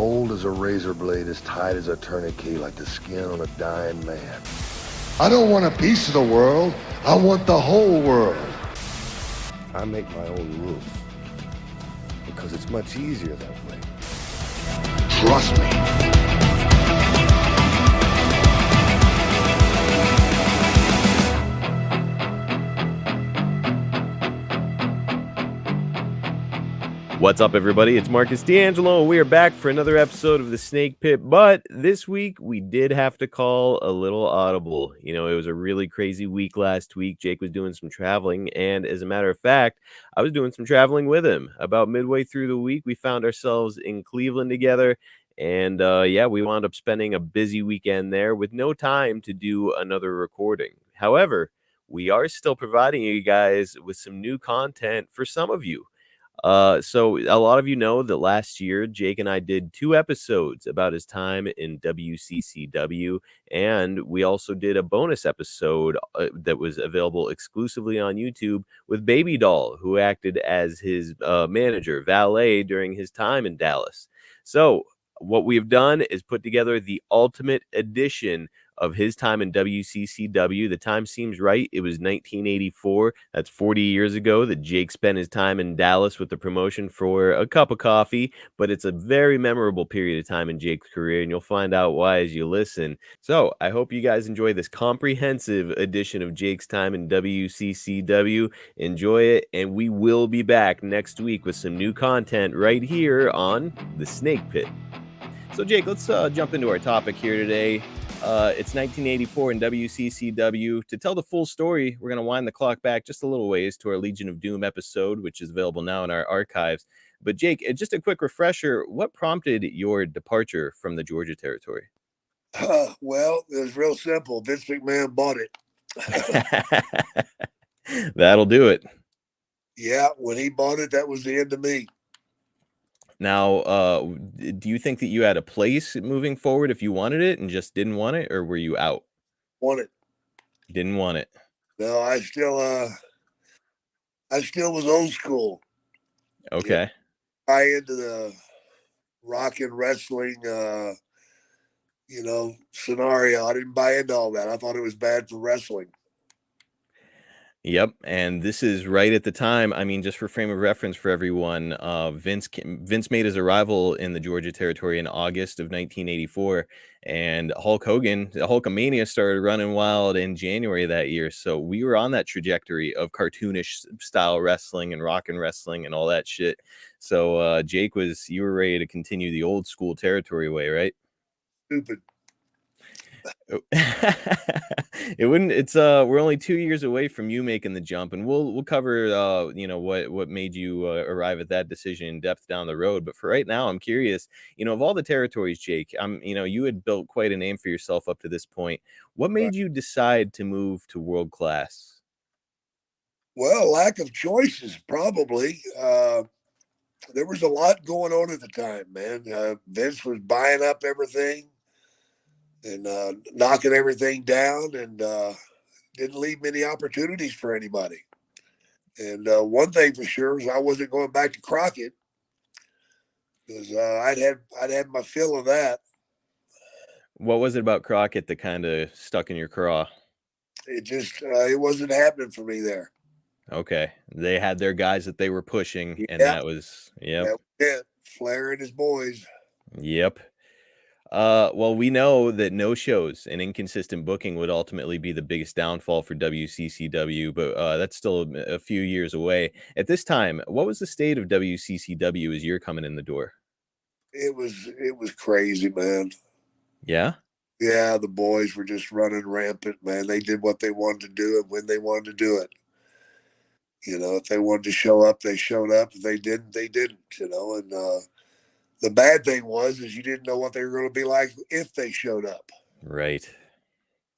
cold as a razor blade, as tight as a tourniquet, like the skin on a dying man. I don't want a piece of the world. I want the whole world. I make my own rules because it's much easier that way. Trust me. What's up, everybody? It's Marcus D'Angelo, and we are back for another episode of The Snake Pit. But this week, we did have to call a little audible. You know, it was a really crazy week last week. Jake was doing some traveling, and as a matter of fact, I was doing some traveling with him. About midway through the week, we found ourselves in Cleveland together, and we wound up spending a busy weekend there with no time to do another recording. However, we are still providing you guys with some new content for some of you. So a lot of you know that last year Jake and I did 2 episodes about his time in WCCW, and we also did a bonus episode that was available exclusively on YouTube with Baby Doll, who acted as his manager, valet, during his time in Dallas. So what we've done is put together the ultimate edition of his time in WCCW. The time seems right. It was 1984. That's 40 years ago that Jake spent his time in Dallas with the promotion for a cup of coffee, but it's a very memorable period of time in Jake's career, and you'll find out why as you listen. So I hope you guys enjoy this comprehensive edition of Jake's time in WCCW. Enjoy it, and we will be back next week with some new content right here on The Snake Pit. So Jake, let's jump into our topic here today. It's 1984 in WCCW. To tell the full story, we're going to wind the clock back just a little ways to our Legion of Doom episode, which is available now in our archives. But Jake, just a quick refresher, what prompted your departure from the Georgia territory? Well, it was real simple. Vince McMahon bought it. That'll do it. Yeah, when he bought it, that was the end of me. Now, do you think that you had a place moving forward if you wanted it and just didn't want it, or were you out? Want it. Didn't want it. No, I still was old school. Okay. Yeah. I into the rock and wrestling, scenario. I didn't buy into all that. I thought it was bad for wrestling. Yep, and this is right at the time. I mean, just for frame of reference for everyone, Vince made his arrival in the Georgia territory in August of 1984, and Hulkamania started running wild in January of that year. So we were on that trajectory of cartoonish style wrestling and rock and wrestling and all that shit. So Jake, you were ready to continue the old school territory way, right? Stupid. It wouldn't. It's we're only 2 years away from you making the jump, and we'll cover what made you arrive at that decision in depth down the road. But for right now, I'm curious, of all the territories, Jake, you had built quite a name for yourself up to this point. What made you decide to move to world class? Well, lack of choices, probably. There was a lot going on at the time, man. Vince was buying up everything and knocking everything down, and didn't leave many opportunities for anybody. And one thing for sure is I wasn't going back to Crockett, because I'd had my fill of that. What was it about Crockett that kind of stuck in your craw? It just it wasn't happening for me there. Okay, they had their guys that they were pushing, and that was it. Flair and his boys. Yep. Well, we know that no shows and inconsistent booking would ultimately be the biggest downfall for WCCW, but that's still a few years away. At this time, what was the state of WCCW as you're coming in the door? It was crazy, man. Yeah? Yeah, the boys were just running rampant, man. They did what they wanted to do and when they wanted to do it. If they wanted to show up, they showed up. If they didn't, they didn't, and the bad thing is you didn't know what they were going to be like if they showed up. Right.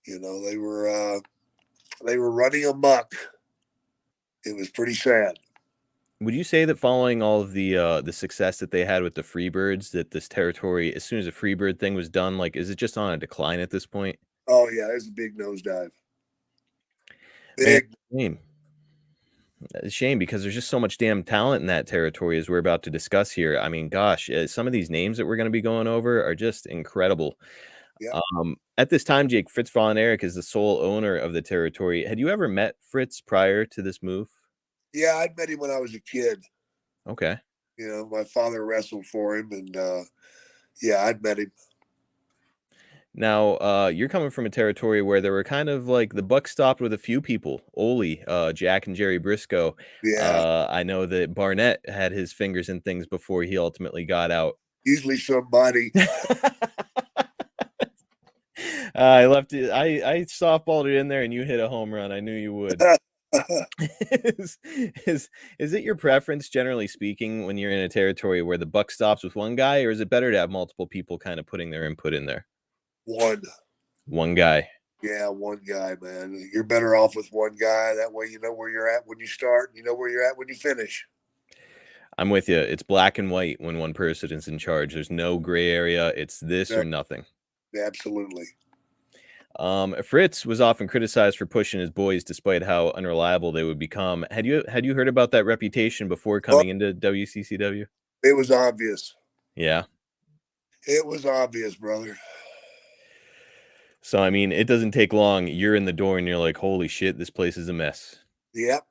They were running amok. It was pretty sad. Would you say that following all of the success that they had with the Freebirds, that this territory, as soon as the Freebird thing was done, is it just on a decline at this point? Oh yeah, it's a big nosedive. Big. Man, a shame because there's just so much damn talent in that territory as we're about to discuss here. I mean, gosh, some of these names that we're going to be going over are just incredible. Yeah. At this time, Jake, Fritz Von Erich is the sole owner of the territory. Had you ever met Fritz prior to this move? Yeah, I'd met him when I was a kid. Okay. You know, my father wrestled for him, and yeah, I'd met him. Now, you're coming from a territory where there were kind of like the buck stopped with a few people. Ole, Jack and Jerry Briscoe. Yeah, I know that Barnett had his fingers in things before he ultimately got out. usually somebody. I left it. I softballed it in there, and you hit a home run. I knew you would. is, is it your preference, generally speaking, when you're in a territory where the buck stops with one guy, or is it better to have multiple people kind of putting their input in there? One guy. Yeah, one guy, man. You're better off with one guy. That way you know where you're at when you start. You know where you're at when you finish. I'm with you. It's black and white when one person is in charge. There's no gray area. It's this or nothing. Absolutely. Fritz was often criticized for pushing his boys despite how unreliable they would become. Had you heard about that reputation before coming into WCCW? It was obvious. Yeah. It was obvious, brother. So, I mean, it doesn't take long. You're in the door and you're like, holy shit, this place is a mess. Yep.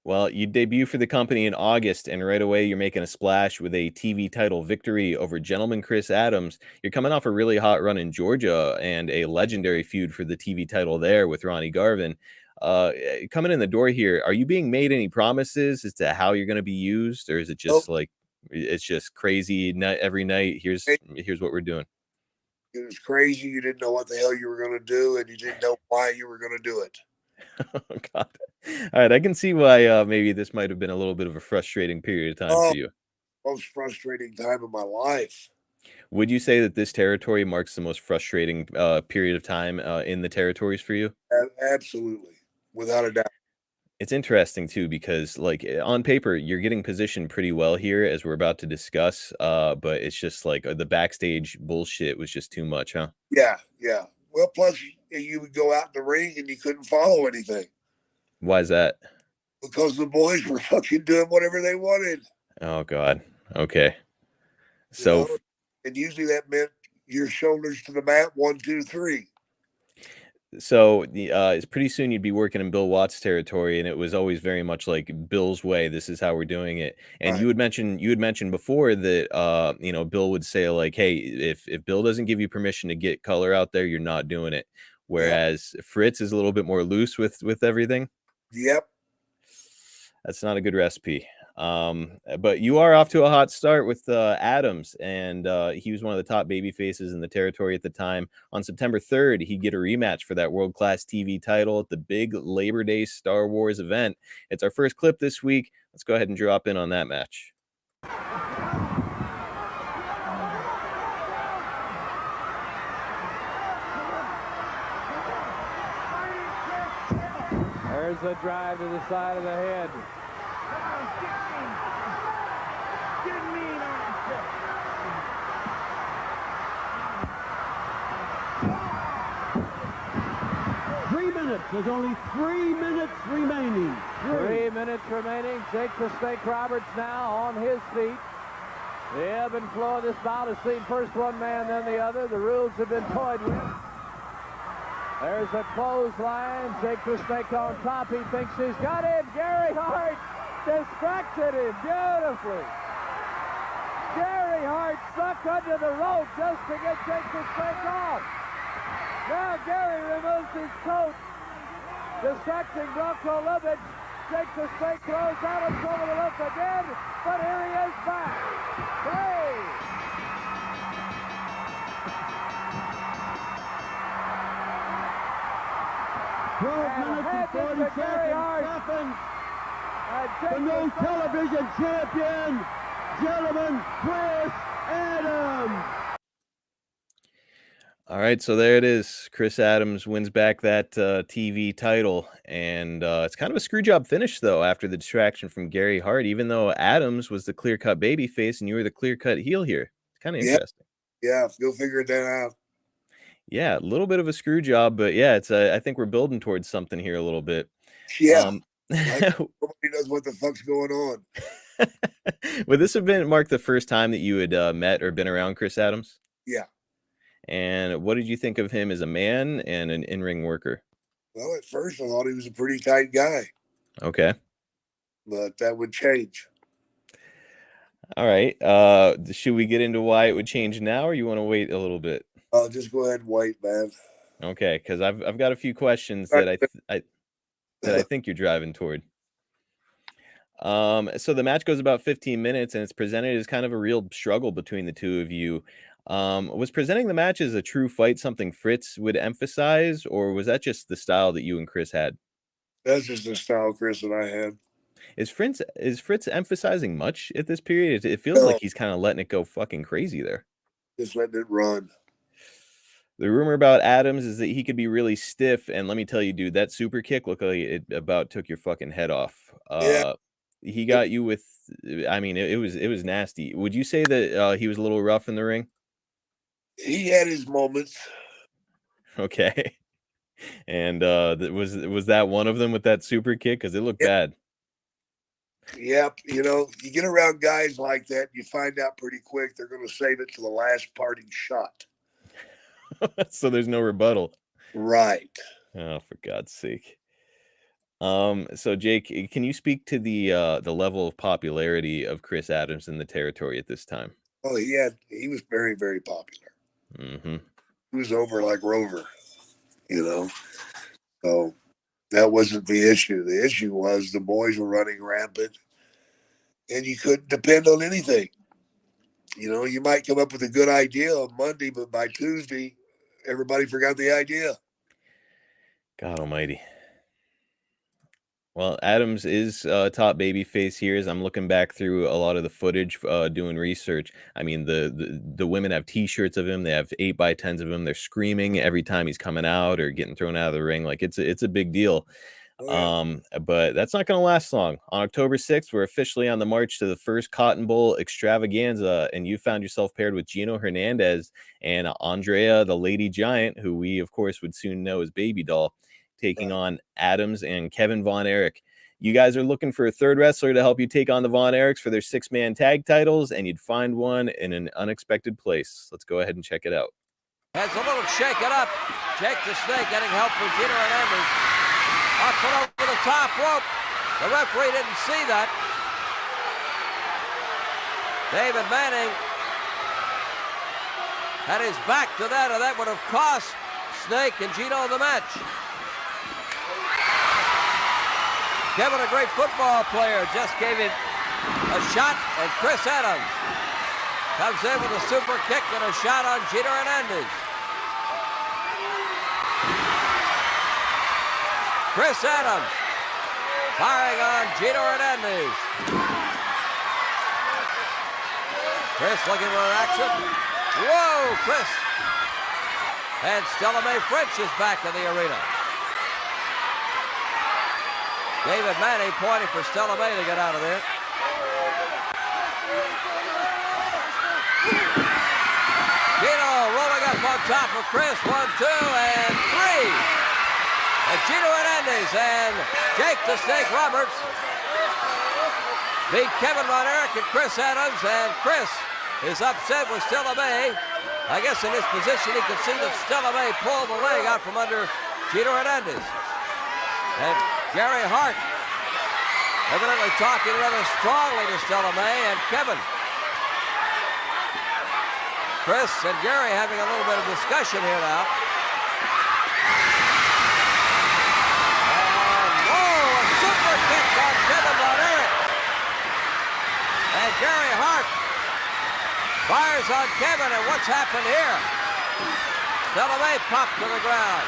Well, you debut for the company in August, and right away you're making a splash with a TV title victory over Gentleman Chris Adams. You're coming off a really hot run in Georgia and a legendary feud for the TV title there with Ronnie Garvin. Coming in the door here, are you being made any promises as to how you're going to be used, or is it just like it's just crazy every night? Here's what we're doing. It was crazy. You didn't know what the hell you were going to do, and you didn't know why you were going to do it. Oh, God. All right, I can see why maybe this might have been a little bit of a frustrating period of time for you. Most frustrating time of my life. Would you say that this territory marks the most frustrating period of time in the territories for you? Absolutely, without a doubt. It's interesting, too, because like on paper, you're getting positioned pretty well here, as we're about to discuss. But it's just like the backstage bullshit was just too much, huh? Yeah. Well, plus you would go out in the ring and you couldn't follow anything. Why is that? Because the boys were fucking doing whatever they wanted. Oh, God. Okay. So, and usually that meant your shoulders to the mat, 1, 2, 3. So it's pretty soon you'd be working in Bill Watts territory, and it was always very much like Bill's way. This is how we're doing it. And you had mentioned before that Bill would say like, hey, if Bill doesn't give you permission to get color out there, you're not doing it. Whereas Fritz is a little bit more loose with everything. Yep. That's not a good recipe. But you are off to a hot start with Adams, and he was one of the top baby faces in the territory at the time. On September 3rd, he'd get a rematch for that world-class TV title at the big Labor Day Star Wars event. It's our first clip this week. Let's go ahead and drop in on that match. There's a drive to the side of the head. 3 minutes. There's only 3 minutes remaining. 3 minutes remaining. Jake the Snake Roberts now on his feet. The ebb and flow of this bout has seen first one man, then the other. The rules have been toyed with. There's a clothesline. Jake the Snake on top. He thinks he's got him. Gary Hart distracted him beautifully. Gary Hart stuck under the rope just to get Jake the Snake off. Now Gary removes his coat, distracting Bronco Lubitsch. Jake the Snake throws Adams over the rope again, but here he is back. 3. The new television champion, gentlemen, Chris Adams. All right, so there it is. Chris Adams wins back that TV title, and it's kind of a screwjob finish, though, after the distraction from Gary Hart, even though Adams was the clear-cut babyface and you were the clear-cut heel here. It's kind of interesting. Yeah, go figure that out. Yeah, a little bit of a screw job, but yeah, it's I think we're building towards something here a little bit. Yeah. Like nobody knows what the fuck's going on. Would this have been, Mark, the first time that you had met or been around Chris Adams? Yeah. And what did you think of him as a man and an in-ring worker? Well, at first I thought he was a pretty tight guy, Okay. but that would change. All right. Should we get into why it would change now, or you want to wait a little bit? I'll just go ahead and wait, man. Okay, because I've got a few questions that I think you're driving toward. So the match goes about 15 minutes, and it's presented as kind of a real struggle between the two of you. Was presenting the match as a true fight something Fritz would emphasize, or was that just the style that you and Chris had? That's just the style Chris and I had. Is Fritz emphasizing much at this period? It feels like he's kind of letting it go fucking crazy there. Just letting it run. The rumor about Adams is that he could be really stiff, and let me tell you, dude, that super kick looked like it about took your fucking head off. Yeah. He got you with, I mean, it was nasty. Would you say that he was a little rough in the ring? He had his moments. Okay. And was that one of them with that super kick? Because it looked bad. Yep. You know, you get around guys like that, you find out pretty quick they're going to save it to the last parting shot. So there's no rebuttal. Right. Oh, for God's sake. So Jake, can you speak to the level of popularity of Chris Adams in the territory at this time? Oh, he was very, very popular. Mm-hmm. He was over like Rover, you know. So that wasn't the issue. The issue was the boys were running rampant, and you couldn't depend on anything. You know, you might come up with a good idea on Monday, but by Tuesday, everybody forgot the idea. God almighty. Well, Adams is top babyface here as I'm looking back through a lot of the footage, doing research. I mean, the women have T-shirts of him. They have 8x10s of him. They're screaming every time he's coming out or getting thrown out of the ring. Like it's a big deal. Oh, yeah. But that's not going to last long. On October 6th, we're officially on the march to the first Cotton Bowl extravaganza, and you found yourself paired with Gino Hernandez and Andrea, the Lady Giant, who we, of course, would soon know as Baby Doll, taking on Adams and Kevin Von Erich. You guys are looking for a third wrestler to help you take on the Von Erichs for their 6-man tag titles, and you'd find one in an unexpected place. Let's go ahead and check it out. Has a little shake it up. Jake the Snake getting help from Gino Hernandez. Up and over the top rope. The referee didn't see that. David Manning had his back to that, or that would have cost Snake and Gino the match. Kevin, a great football player, just gave him a shot, and Chris Adams comes in with a super kick and a shot on Gino Hernandez. Chris Adams firing on Gino Hernandez. Chris looking for action. Whoa, Chris. And Stella Mae French is back in the arena. David Manning pointing for Stella Mae to get out of there. Gino rolling up on top of Chris. 1, 2, and 3. And Gino Hernandez and Jake the Snake Roberts beat Kevin Von Erich and Chris Adams. And Chris is upset with Stella Mae. I guess in this position he could see that Stella Mae pulled the leg out from under Gino Hernandez. And Gary Hart evidently talking rather strongly to Stella Mae and Kevin. Chris and Gary having a little bit of discussion here now. And a super kick on Kevin Von Erich. And Gary Hart fires on Kevin, and what's happened here? Stella Mae popped to the ground.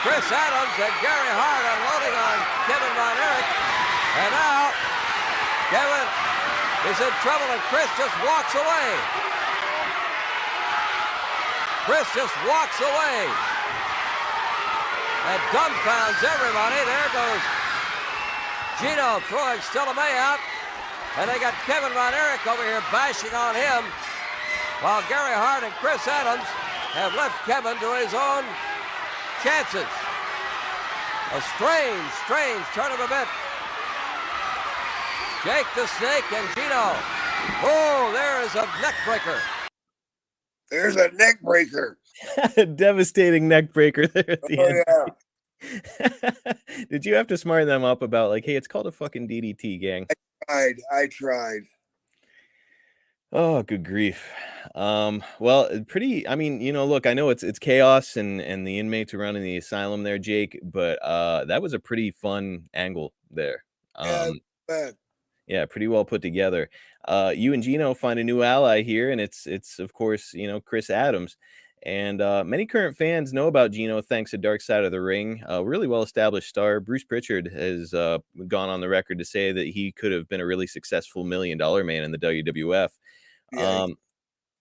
Chris Adams and Gary Hart unloading on Kevin Von Erich. And now Kevin is in trouble, and Chris just walks away. Chris just walks away and dumbfounds everybody. There goes Gino throwing Stella Mae out, and they got Kevin Von Erich over here bashing on him, while Gary Hart and Chris Adams have left Kevin to his own chances. A strange turn of event. Jake the Snake and Gino. Oh, there is a neck breaker. There's a neck breaker. Devastating neck breaker there at the end. Yeah. Did you have to smarten them up about like, hey, it's called a fucking DDT, gang? I tried. Oh, good grief. Well, pretty, I mean, look, I know it's chaos and the inmates around in the asylum there, Jake, but that was a pretty fun angle there. Man. Yeah, pretty well put together. You and Gino find a new ally here, and it's of course, Chris Adams. And many current fans know about Gino thanks to Dark Side of the Ring. A really well-established star, Bruce Pritchard, has gone on the record to say that he could have been a really successful $1 million man in the WWF.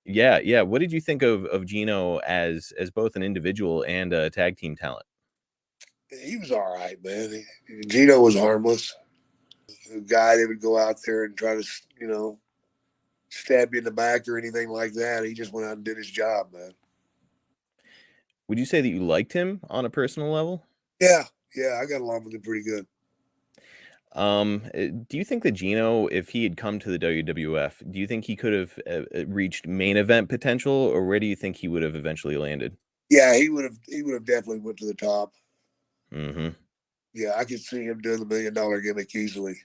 Yeah. What did you think of Gino as both an individual and a tag team talent? He was all right, man. Gino was harmless. A guy that would go out there and try to, stab you in the back or anything like that. He just went out and did his job, man. Would you say that you liked him on a personal level? Yeah, I got along with him pretty good. Do you think that Gino, if he had come to the WWF, do you think he could have reached main event potential, or where do you think he would have eventually landed? Yeah, he would have definitely went to the top. Mm-hmm. Yeah, I could see him doing the $1 million gimmick easily.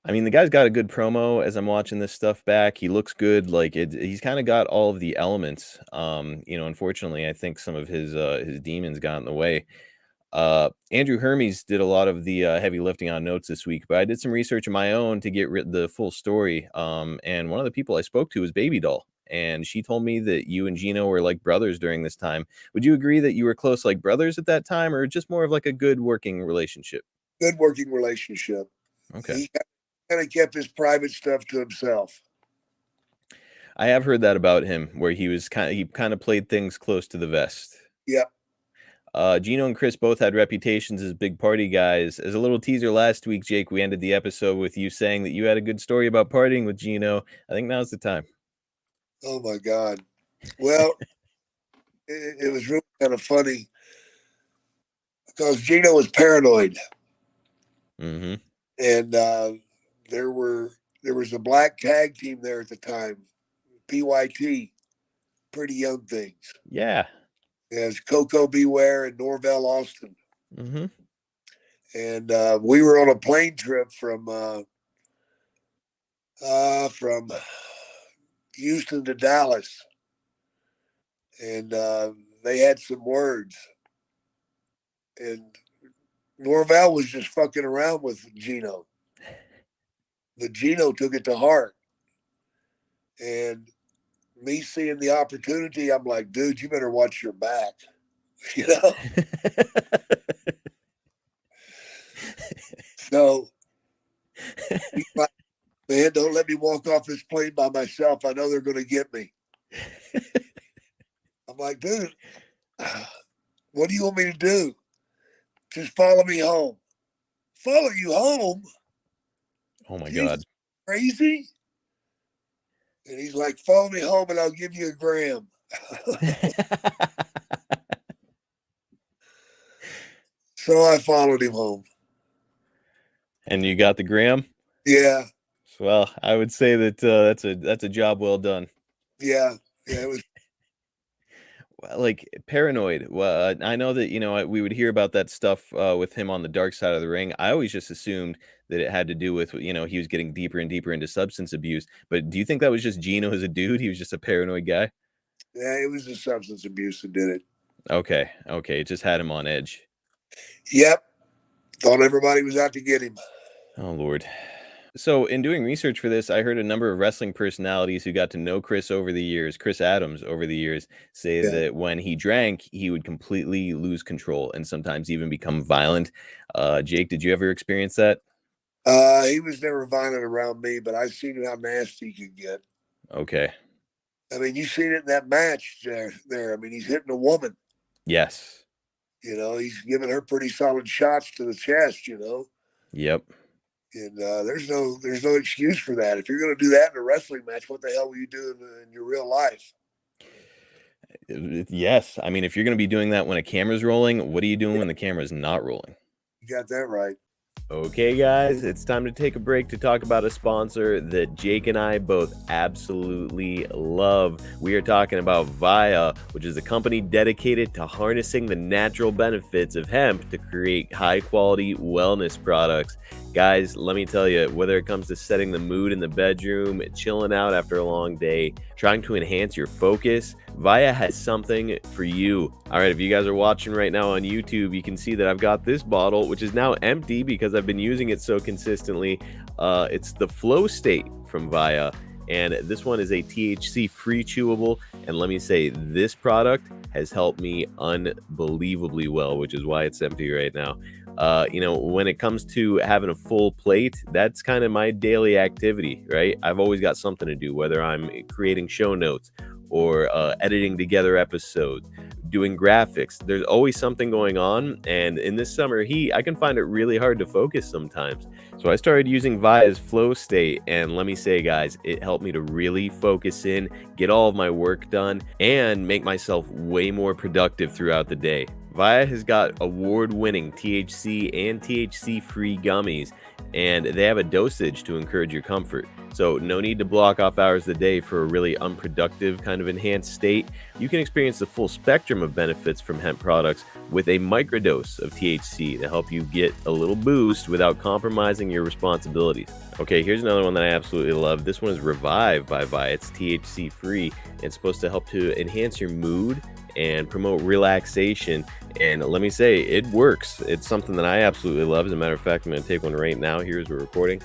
I mean, the guy's got a good promo as I'm watching this stuff back. He looks good. Like he's kind of got all of the elements. Unfortunately, I think some of his demons got in the way. Andrew Hermes did a lot of the heavy lifting on notes this week, but I did some research of my own to get the full story. And one of the people I spoke to was Baby Doll, and she told me that you and Gino were like brothers during this time. Would you agree that you were close like brothers at that time, or just more of like a good working relationship? Good working relationship. Okay. He kind of kept his private stuff to himself. I have heard that about him, where he kind of played things close to the vest. Yep. Gino and Chris both had reputations as big party guys. As a little teaser last week, Jake, we ended the episode with you saying that you had a good story about partying with Gino. I think now's the time. Oh my God. Well, it was really kind of funny because Gino was paranoid. Mm-hmm. And there was a black tag team there at the time, PYT, Pretty Young Things. Yeah. As Coco Beware and Norvell Austin. Mm-hmm. And we were on a plane trip from Houston to Dallas. And they had some words. And Norvell was just fucking around with Gino. But Gino took it to heart. And me seeing the opportunity, I'm like, dude, you better watch your back. So he's like, man, don't let me walk off this plane by myself. I know they're going to get me. I'm like, dude, what do you want me to do? Just follow me home. Follow you home? Oh my God. Crazy? And he's like, follow me home and I'll give you $1,000. So I followed him home. And you got the gram? Yeah. Well, I would say that that's a job well done. Yeah. It was like paranoid. Well, I know that, we would hear about that stuff with him on the Dark Side of the Ring. I always just assumed that it had to do with, he was getting deeper and deeper into substance abuse. But do you think that was just Gino as a dude? He was just a paranoid guy? Yeah, it was the substance abuse that did it. Okay. It just had him on edge. Yep. Thought everybody was out to get him. Oh, Lord. So in doing research for this, I heard a number of wrestling personalities who got to know Chris Adams over the years, say that when he drank, he would completely lose control and sometimes even become violent. Jake, did you ever experience that? He was never violent around me, but I've seen how nasty he could get. Okay. I mean, you seen it in that match there. I mean, he's hitting a woman. Yes. He's giving her pretty solid shots to the chest, Yep. And there's no excuse for that. If you're going to do that in a wrestling match, what the hell will you do in your real life? Yes. I mean, if you're going to be doing that when a camera's rolling, what are you doing when the camera's not rolling? You got that right. Okay, guys, it's time to take a break to talk about a sponsor that Jake and I both absolutely love. We are talking about Via, which is a company dedicated to harnessing the natural benefits of hemp to create high-quality wellness products. Guys, let me tell you, whether it comes to setting the mood in the bedroom, chilling out after a long day, trying to enhance your focus, Via has something for you. All right, if you guys are watching right now on YouTube, you can see that I've got this bottle, which is now empty because I've been using it so consistently. It's the Flow State from Via, and this one is a THC-free chewable. And let me say, this product has helped me unbelievably well, which is why it's empty right now. When it comes to having a full plate, that's kind of my daily activity, right? I've always got something to do, whether I'm creating show notes or editing together episodes, doing graphics. There's always something going on, and in this summer heat, I can find it really hard to focus sometimes. So I started using Via's Flow State, and let me say, guys, it helped me to really focus in, get all of my work done, and make myself way more productive throughout the day. Via has got award-winning THC and THC-free gummies, and they have a dosage to encourage your comfort. So no need to block off hours of the day for a really unproductive kind of enhanced state. You can experience the full spectrum of benefits from hemp products with a microdose of THC to help you get a little boost without compromising your responsibilities. Okay, here's another one that I absolutely love. This one is Revive by Via. It's THC free. It's supposed to help to enhance your mood and promote relaxation. And let me say, it works. It's something that I absolutely love. As a matter of fact, I'm going to take one right now here as we're recording.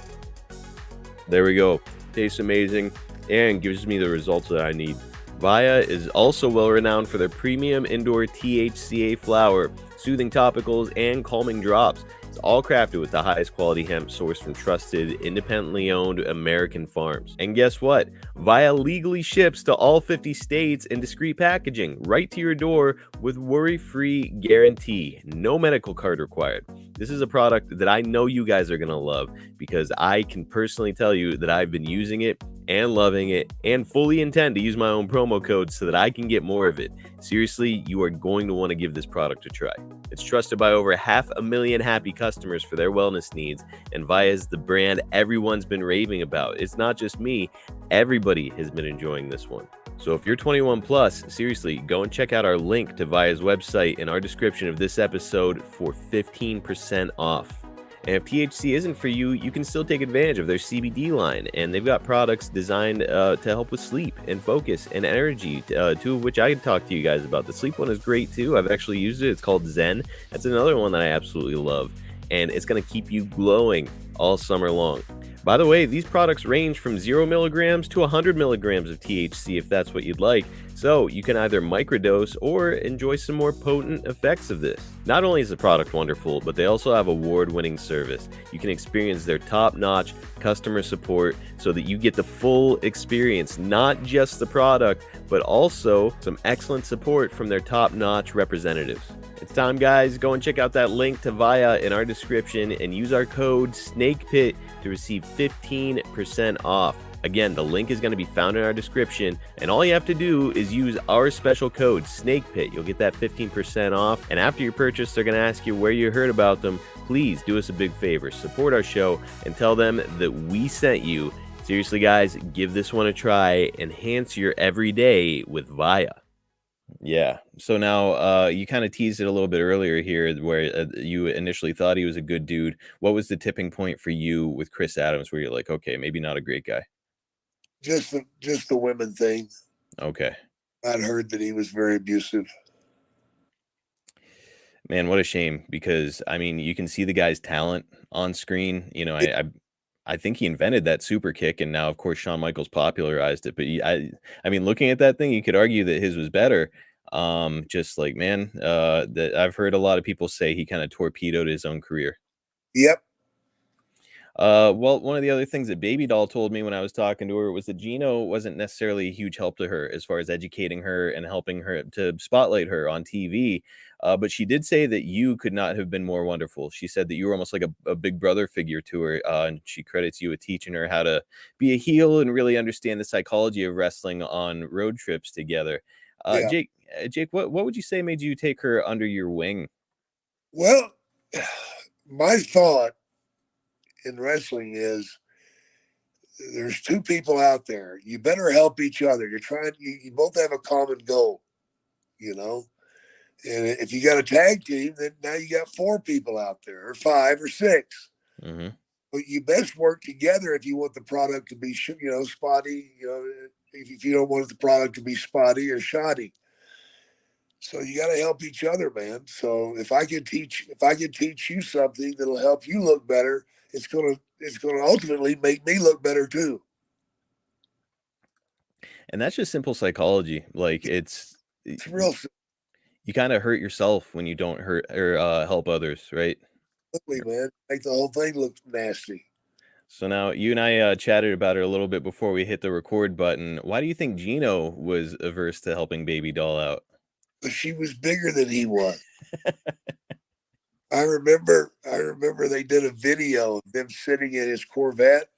There we go. Tastes amazing and gives me the results that I need. Via is also well renowned for their premium indoor THCA flower, soothing topicals, and calming drops. It's all crafted with the highest quality hemp sourced from trusted, independently owned American farms. And guess what? Via legally ships to all 50 states in discreet packaging, right to your door with worry-free guarantee. No medical card required. This is a product that I know you guys are going to love because I can personally tell you that I've been using it and loving it and fully intend to use my own promo code so that I can get more of it. Seriously, you are going to want to give this product a try. It's trusted by over 500,000 happy customers for their wellness needs, and Via is the brand everyone's been raving about. It's not just me, everybody has been enjoying this one. So if you're 21 plus, seriously, go and check out our link to Via's website in our description of this episode for 15% off. And if THC isn't for you, you can still take advantage of their CBD line. And they've got products designed to help with sleep and focus and energy, two of which I can talk to you guys about. The sleep one is great too. I've actually used it. It's called Zen. That's another one that I absolutely love. And it's going to keep you glowing all summer long. By the way, these products range from 0 milligrams to 100 milligrams of THC if that's what you'd like. So you can either microdose or enjoy some more potent effects of this. Not only is the product wonderful, but they also have award-winning service. You can experience their top-notch customer support so that you get the full experience, not just the product, but also some excellent support from their top-notch representatives. It's time, guys. Go and check out that link to Via in our description and use our code SNAKEPIT to receive 15% off. Again, the link is going to be found in our description, and all you have to do is use our special code SNAKEPIT. You'll get that 15% off, and after your purchase, they're going to ask you where you heard about them. Please do us a big favor, support our show, and tell them that we sent you. Seriously, guys, give this one a try. Enhance your everyday with Via. Yeah. So now you kind of teased it a little bit earlier here where you initially thought he was a good dude. What was the tipping point for you with Chris Adams where you're like, okay, maybe not a great guy? Just the women thing. Okay. I'd heard that he was very abusive. Man, what a shame, because I mean, you can see the guy's talent on screen. You know, I think he invented that super kick, and now, of course, Shawn Michaels popularized it. But I mean, looking at that thing, you could argue that his was better. Just like, man, that I've heard a lot of people say he kind of torpedoed his own career. Yep. Well, one of the other things that Baby Doll told me when I was talking to her was that Gino wasn't necessarily a huge help to her as far as educating her and helping her to spotlight her on TV. But she did say that you could not have been more wonderful. She said that you were almost like a big brother figure to her, and she credits you with teaching her how to be a heel and really understand the psychology of wrestling on road trips together. Yeah. Jake, what would you say made you take her under your wing? Well, my thought in wrestling is there's two people out there. You better help each other. You both have a common goal, And if you got a tag team, then now you got 4 people out there, or 5 or 6. Mm-hmm. But you best work together if you want the product to be, spotty. If you don't want the product to be spotty or shoddy. So you got to help each other, man. So if I can teach you something that'll help you look better, it's gonna ultimately make me look better too. And that's just simple psychology. Like it's real simple. You kind of hurt yourself when you don't hurt or help others, right? Absolutely, man. Make the whole thing look nasty. So now you and I chatted about it a little bit before we hit the record button. Why do you think Gino was averse to helping Baby Doll out? But she was bigger than he was. I remember they did a video of them sitting in his Corvette,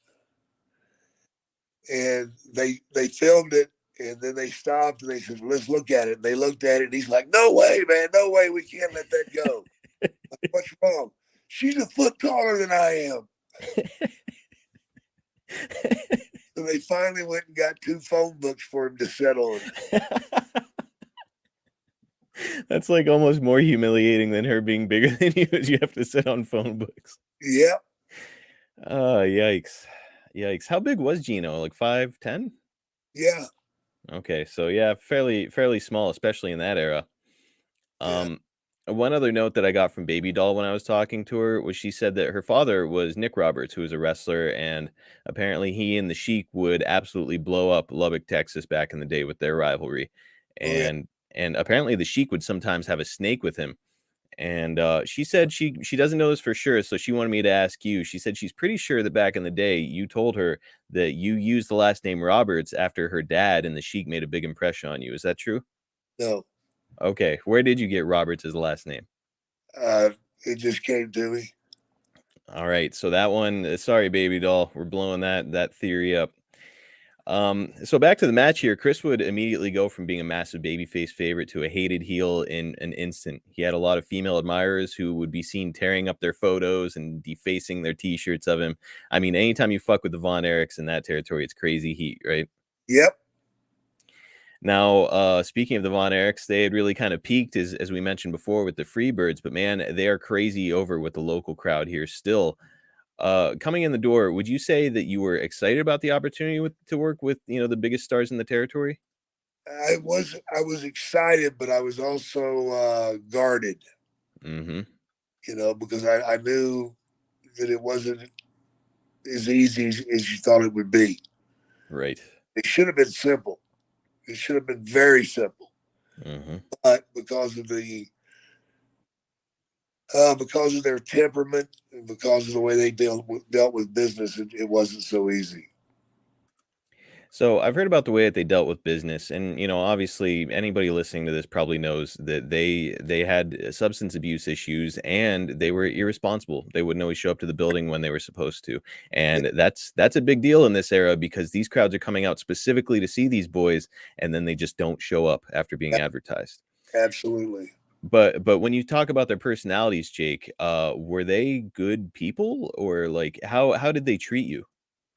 and they filmed it, and then they stopped and they said, "Let's look at it." And they looked at it, and he's like, "No way, man, no way, we can't let that go." Like, what's wrong? She's a foot taller than I am. So they finally went and got 2 phone books for him to sit on. That's like almost more humiliating than her being bigger than you, as you have to sit on phone books. Yep. Yikes. How big was Gino? Like 5'10"? Yeah. Okay, so yeah, fairly small, especially in that era. One other note that I got from Baby Doll when I was talking to her was she said that her father was Nick Roberts, who was a wrestler, and apparently he and the Sheik would absolutely blow up Lubbock, Texas back in the day with their rivalry. And apparently the Sheik would sometimes have a snake with him. And she said she doesn't know this for sure, so she wanted me to ask you. She said she's pretty sure that back in the day you told her that you used the last name Roberts after her dad and the Sheik made a big impression on you. Is that true? No. Okay. Where did you get Roberts as the last name? It just came to me. All right. So that one, sorry, Baby Doll, we're blowing that theory up. So back to the match here, Chris would immediately go from being a massive babyface favorite to a hated heel in an instant. He had a lot of female admirers who would be seen tearing up their photos and defacing their t-shirts of him. I mean, anytime you fuck with the Von Erichs in that territory, it's crazy heat, right? Yep. Now, speaking of the Von Erichs, they had really kind of peaked, as we mentioned before, with the Freebirds, but man, they are crazy over with the local crowd here still. Coming in the door, would you say that you were excited about the opportunity to work with, the biggest stars in the territory? I was excited, but I was also guarded. Mm-hmm. Because I knew that it wasn't as easy as you thought it would be. Right. It should have been simple. It should have been very simple. Mm-hmm. But because of their temperament and because of the way they dealt with business, it wasn't so easy. So I've heard about the way that they dealt with business, and obviously anybody listening to this probably knows that they had substance abuse issues and they were irresponsible. They wouldn't always show up to the building when they were supposed to, and that's a big deal in this era because these crowds are coming out specifically to see these boys, and then they just don't show up after being advertised. Absolutely. But when you talk about their personalities, Jake, were they good people, or like how did they treat you?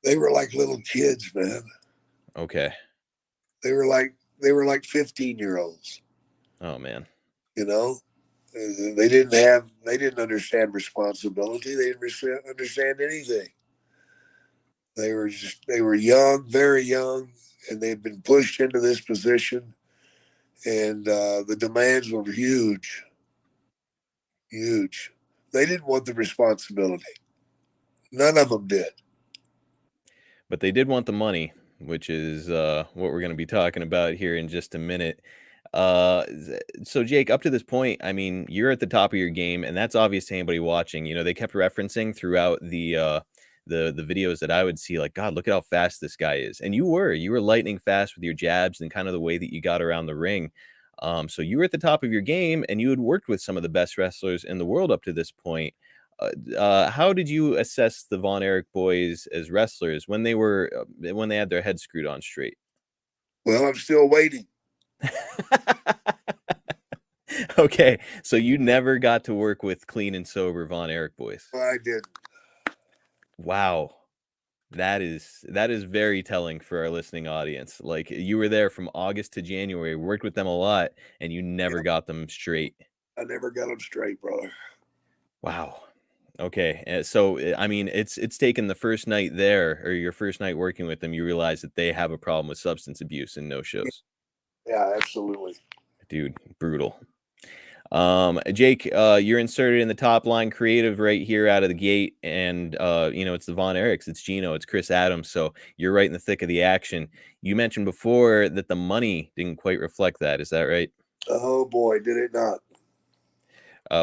They were like little kids, man. Okay. They were like 15-year-olds. Oh man. They didn't understand responsibility. They didn't understand anything. They were young, very young, and they'd been pushed into this position, and the demands were huge. Huge. They didn't want the responsibility. None of them did. But they did want the money, which is what we're going to be talking about here in just a minute. So Jake, up to this point, I mean, you're at the top of your game, and that's obvious to anybody watching. They kept referencing throughout the videos that I would see, like, God, look at how fast this guy is. And you were lightning fast with your jabs and kind of the way that you got around the ring. So you were at the top of your game, and you had worked with some of the best wrestlers in the world up to this point. How did you assess the Von Erich boys as wrestlers when they had their heads screwed on straight? Well, I'm still waiting. Okay, so you never got to work with clean and sober Von Erich boys. I did. Wow. That is very telling for our listening audience. Like, you were there from August to January, worked with them a lot, and you never got them straight. I never got them straight, brother. Wow. Okay. So I mean, it's taken the first night there, or your first night working with them, you realize that they have a problem with substance abuse and no shows. Yeah, absolutely. Dude, brutal. Jake, you're inserted in the top line creative right here out of the gate, and it's the Von Erichs, it's Gino, it's Chris Adams, so you're right in the thick of the action. You mentioned before that the money didn't quite reflect that. Is that right? Oh boy, did it not.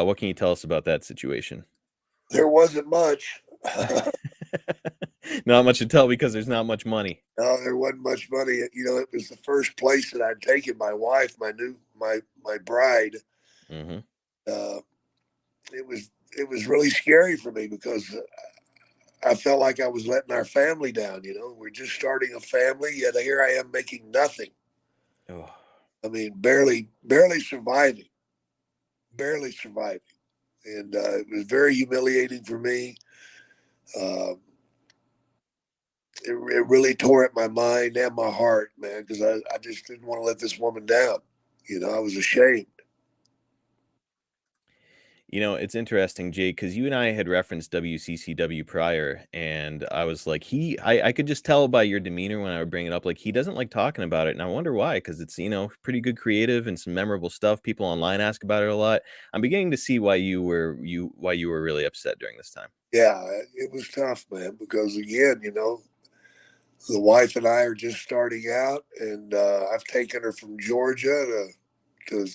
What can you tell us about that situation? There wasn't much. Not much to tell because there's not much money. No, there wasn't much money. It was the first place that I'd taken my wife, my bride. Mm-hmm. It was really scary for me because I felt like I was letting our family down. We're just starting a family, yet here I am making nothing. Oh. I mean, barely surviving, and it was very humiliating for me. It really tore at my mind and my heart, man, because I just didn't want to let this woman down. I was ashamed. It's interesting, Jake, because you and I had referenced WCCW prior, and I was like, I could just tell by your demeanor when I would bring it up, like, he doesn't like talking about it, and I wonder why, because it's, pretty good creative and some memorable stuff. People online ask about it a lot. I'm beginning to see why you were really upset during this time. Yeah, it was tough, man, because again, the wife and I are just starting out, and I've taken her from Georgia to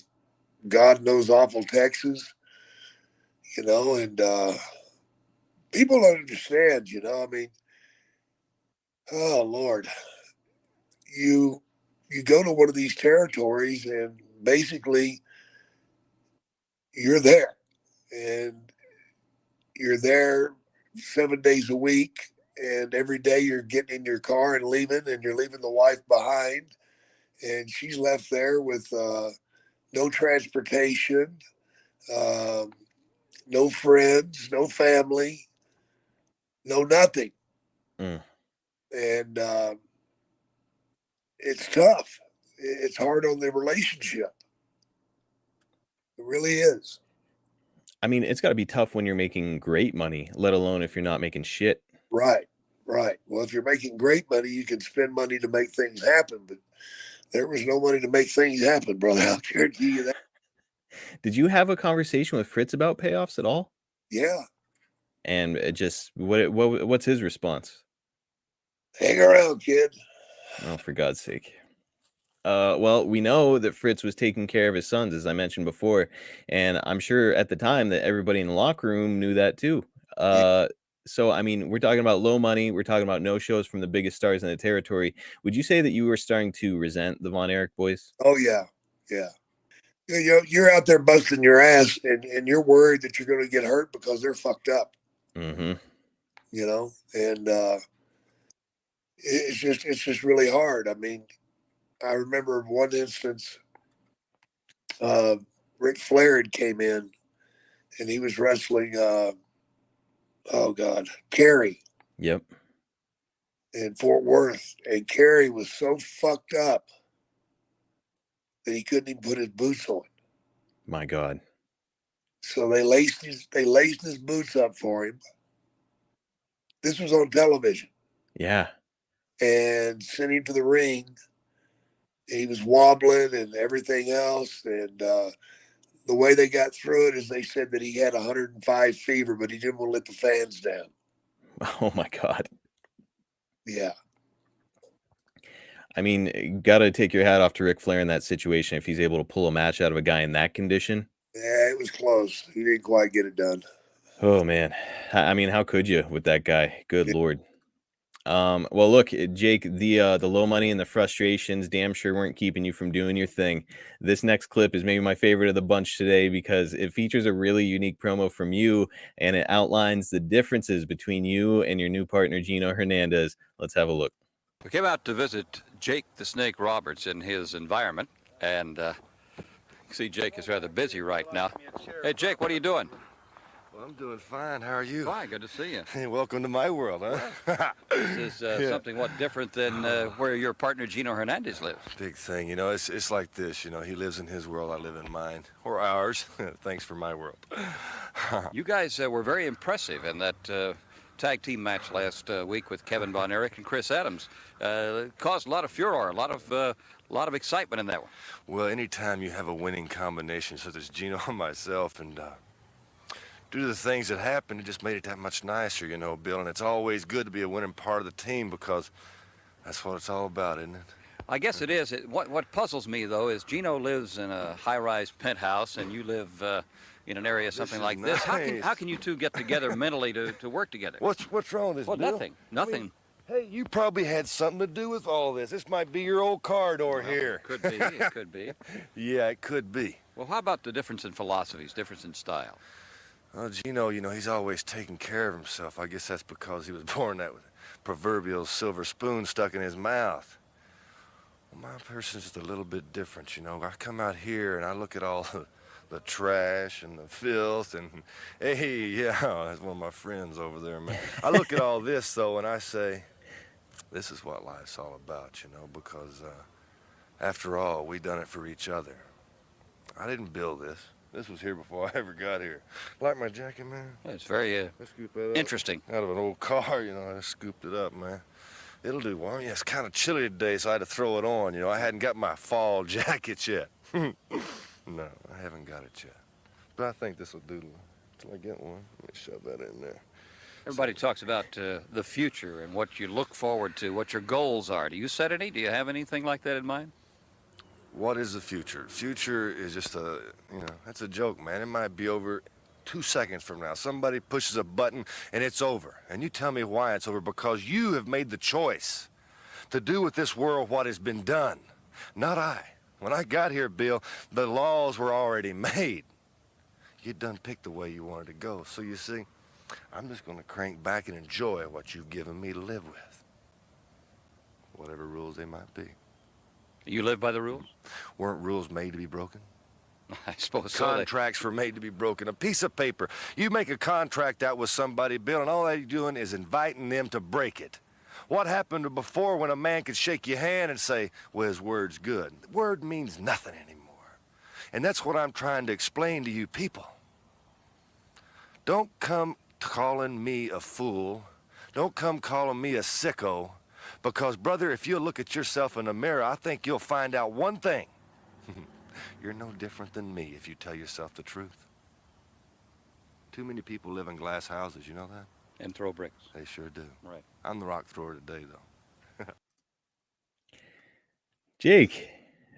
God knows awful Texas. And people don't understand, I mean, oh Lord, you go to one of these territories and basically you're there, and you're there 7 days a week, and every day you're getting in your car and leaving, and you're leaving the wife behind, and she's left there with no transportation, no friends, no family, no nothing. Mm. And it's tough. It's hard on the relationship. It really is. I mean, it's got to be tough when you're making great money, let alone if you're not making shit. Right. Well, if you're making great money, you can spend money to make things happen, but there was no money to make things happen, brother. I'll guarantee you that. Did you have a conversation with Fritz about payoffs at all? Yeah. And it just what's his response? Hang around, kid. Oh, for God's sake. Well, we know that Fritz was taking care of his sons, as I mentioned before, and I'm sure at the time that everybody in the locker room knew that too. So, I mean, we're talking about low money. We're talking about no shows from the biggest stars in the territory. Would you say that you were starting to resent the Von Erich boys? Oh, yeah. You're out there busting your ass, and you're worried that you're going to get hurt because they're fucked up. Mm-hmm. And it's just really hard. I mean, I remember one instance, Ric Flair had came in, and he was wrestling, Kerry. Yep. In Fort Worth, and Kerry was so fucked up that he couldn't even put his boots on. My God. So they laced his boots up for him. This was on television. Yeah. And sent him to the ring. He was wobbling and everything else. And the way they got through it is they said that he had 105 fever, but he didn't want to let the fans down. Oh my God. Yeah. I mean, gotta take your hat off to Ric Flair in that situation if he's able to pull a match out of a guy in that condition. Yeah, it was close. He didn't quite get it done. Oh man. I mean, how could you with that guy? Good Lord. Well, look, Jake, the low money and the frustrations damn sure weren't keeping you from doing your thing. This next clip is maybe my favorite of the bunch today because it features a really unique promo from you, and it outlines the differences between you and your new partner, Gino Hernandez. Let's have a look. We came out to visit Jake the Snake Roberts in his environment, and See, Jake is rather busy right now. Hey, Jake, what are you doing? Well, I'm doing fine. How are you? Fine, good to see you. Hey, welcome to my world, huh? This is something, what, different than where your partner Gino Hernandez lives? Big thing, you know, it's like this, you know, he lives in his world, I live in mine, or ours. Thanks for my world. You guys were very impressive in that tag team match last week with Kevin Von Erich and Chris Adams. It caused a lot of furor, a lot of excitement in that one. Well, anytime you have a winning combination such as Gino and myself, and due to the things that happened, it just made it that much nicer, you know, Bill. And it's always good to be a winning part of the team because that's what it's all about, isn't it? I guess it is. What puzzles me, though, is Gino lives in a high-rise penthouse and you live in an area something like this. Nice. How can you two get together mentally to work together? What's wrong with this, Well, Bill? nothing. I mean, hey, you probably had something to do with all this. This might be your old car door here. Could be. It could be. Yeah, it could be. Well, how about the difference in philosophies, difference in style? Well, Gino, you know, he's always taking care of himself. I guess that's because he was born that with a proverbial silver spoon stuck in his mouth. Well, my person's just a little bit different, you know. I come out here and I look at all the trash and the filth and, hey, yeah, that's one of my friends over there, man. I look at all this, though, and I say, this is what life's all about, you know, because after all, we done it for each other. I didn't build this. This was here before I ever got here. Like my jacket, man? It's very I scooped that up interesting. out of an old car, you know. I just scooped it up, man. It'll do warm. Yeah, it's kind of chilly today, so I had to throw it on. You know, I hadn't got my fall jacket yet. No, I haven't got it yet. But I think this will do till I get one. Let me shove that in there. Everybody talks about the future and what you look forward to, what your goals are. Do you set any? Do you have anything like that in mind? What is the future? Future is just that's a joke, man. It might be over 2 seconds from now. Somebody pushes a button and it's over. And you tell me why it's over, because you have made the choice to do with this world what has been done, not I. When I got here, Bill, the laws were already made. You done picked the way you wanted to go. So you see, I'm just gonna crank back and enjoy what you've given me to live with. Whatever rules they might be. You live by the rules? Weren't rules made to be broken? I suppose so. Contracts were made to be broken. A piece of paper. You make a contract out with somebody, Bill, and all that you're doing is inviting them to break it. What happened before when a man could shake your hand and say, well, his word's good? Word means nothing anymore. And that's what I'm trying to explain to you people. Don't come calling me a fool. Don't come calling me a sicko. Because, brother, if you look at yourself in the mirror, I think you'll find out one thing. You're no different than me if you tell yourself the truth. Too many people live in glass houses, you know that? And throw bricks. They sure do. Right. I'm the rock thrower today, though. Jake,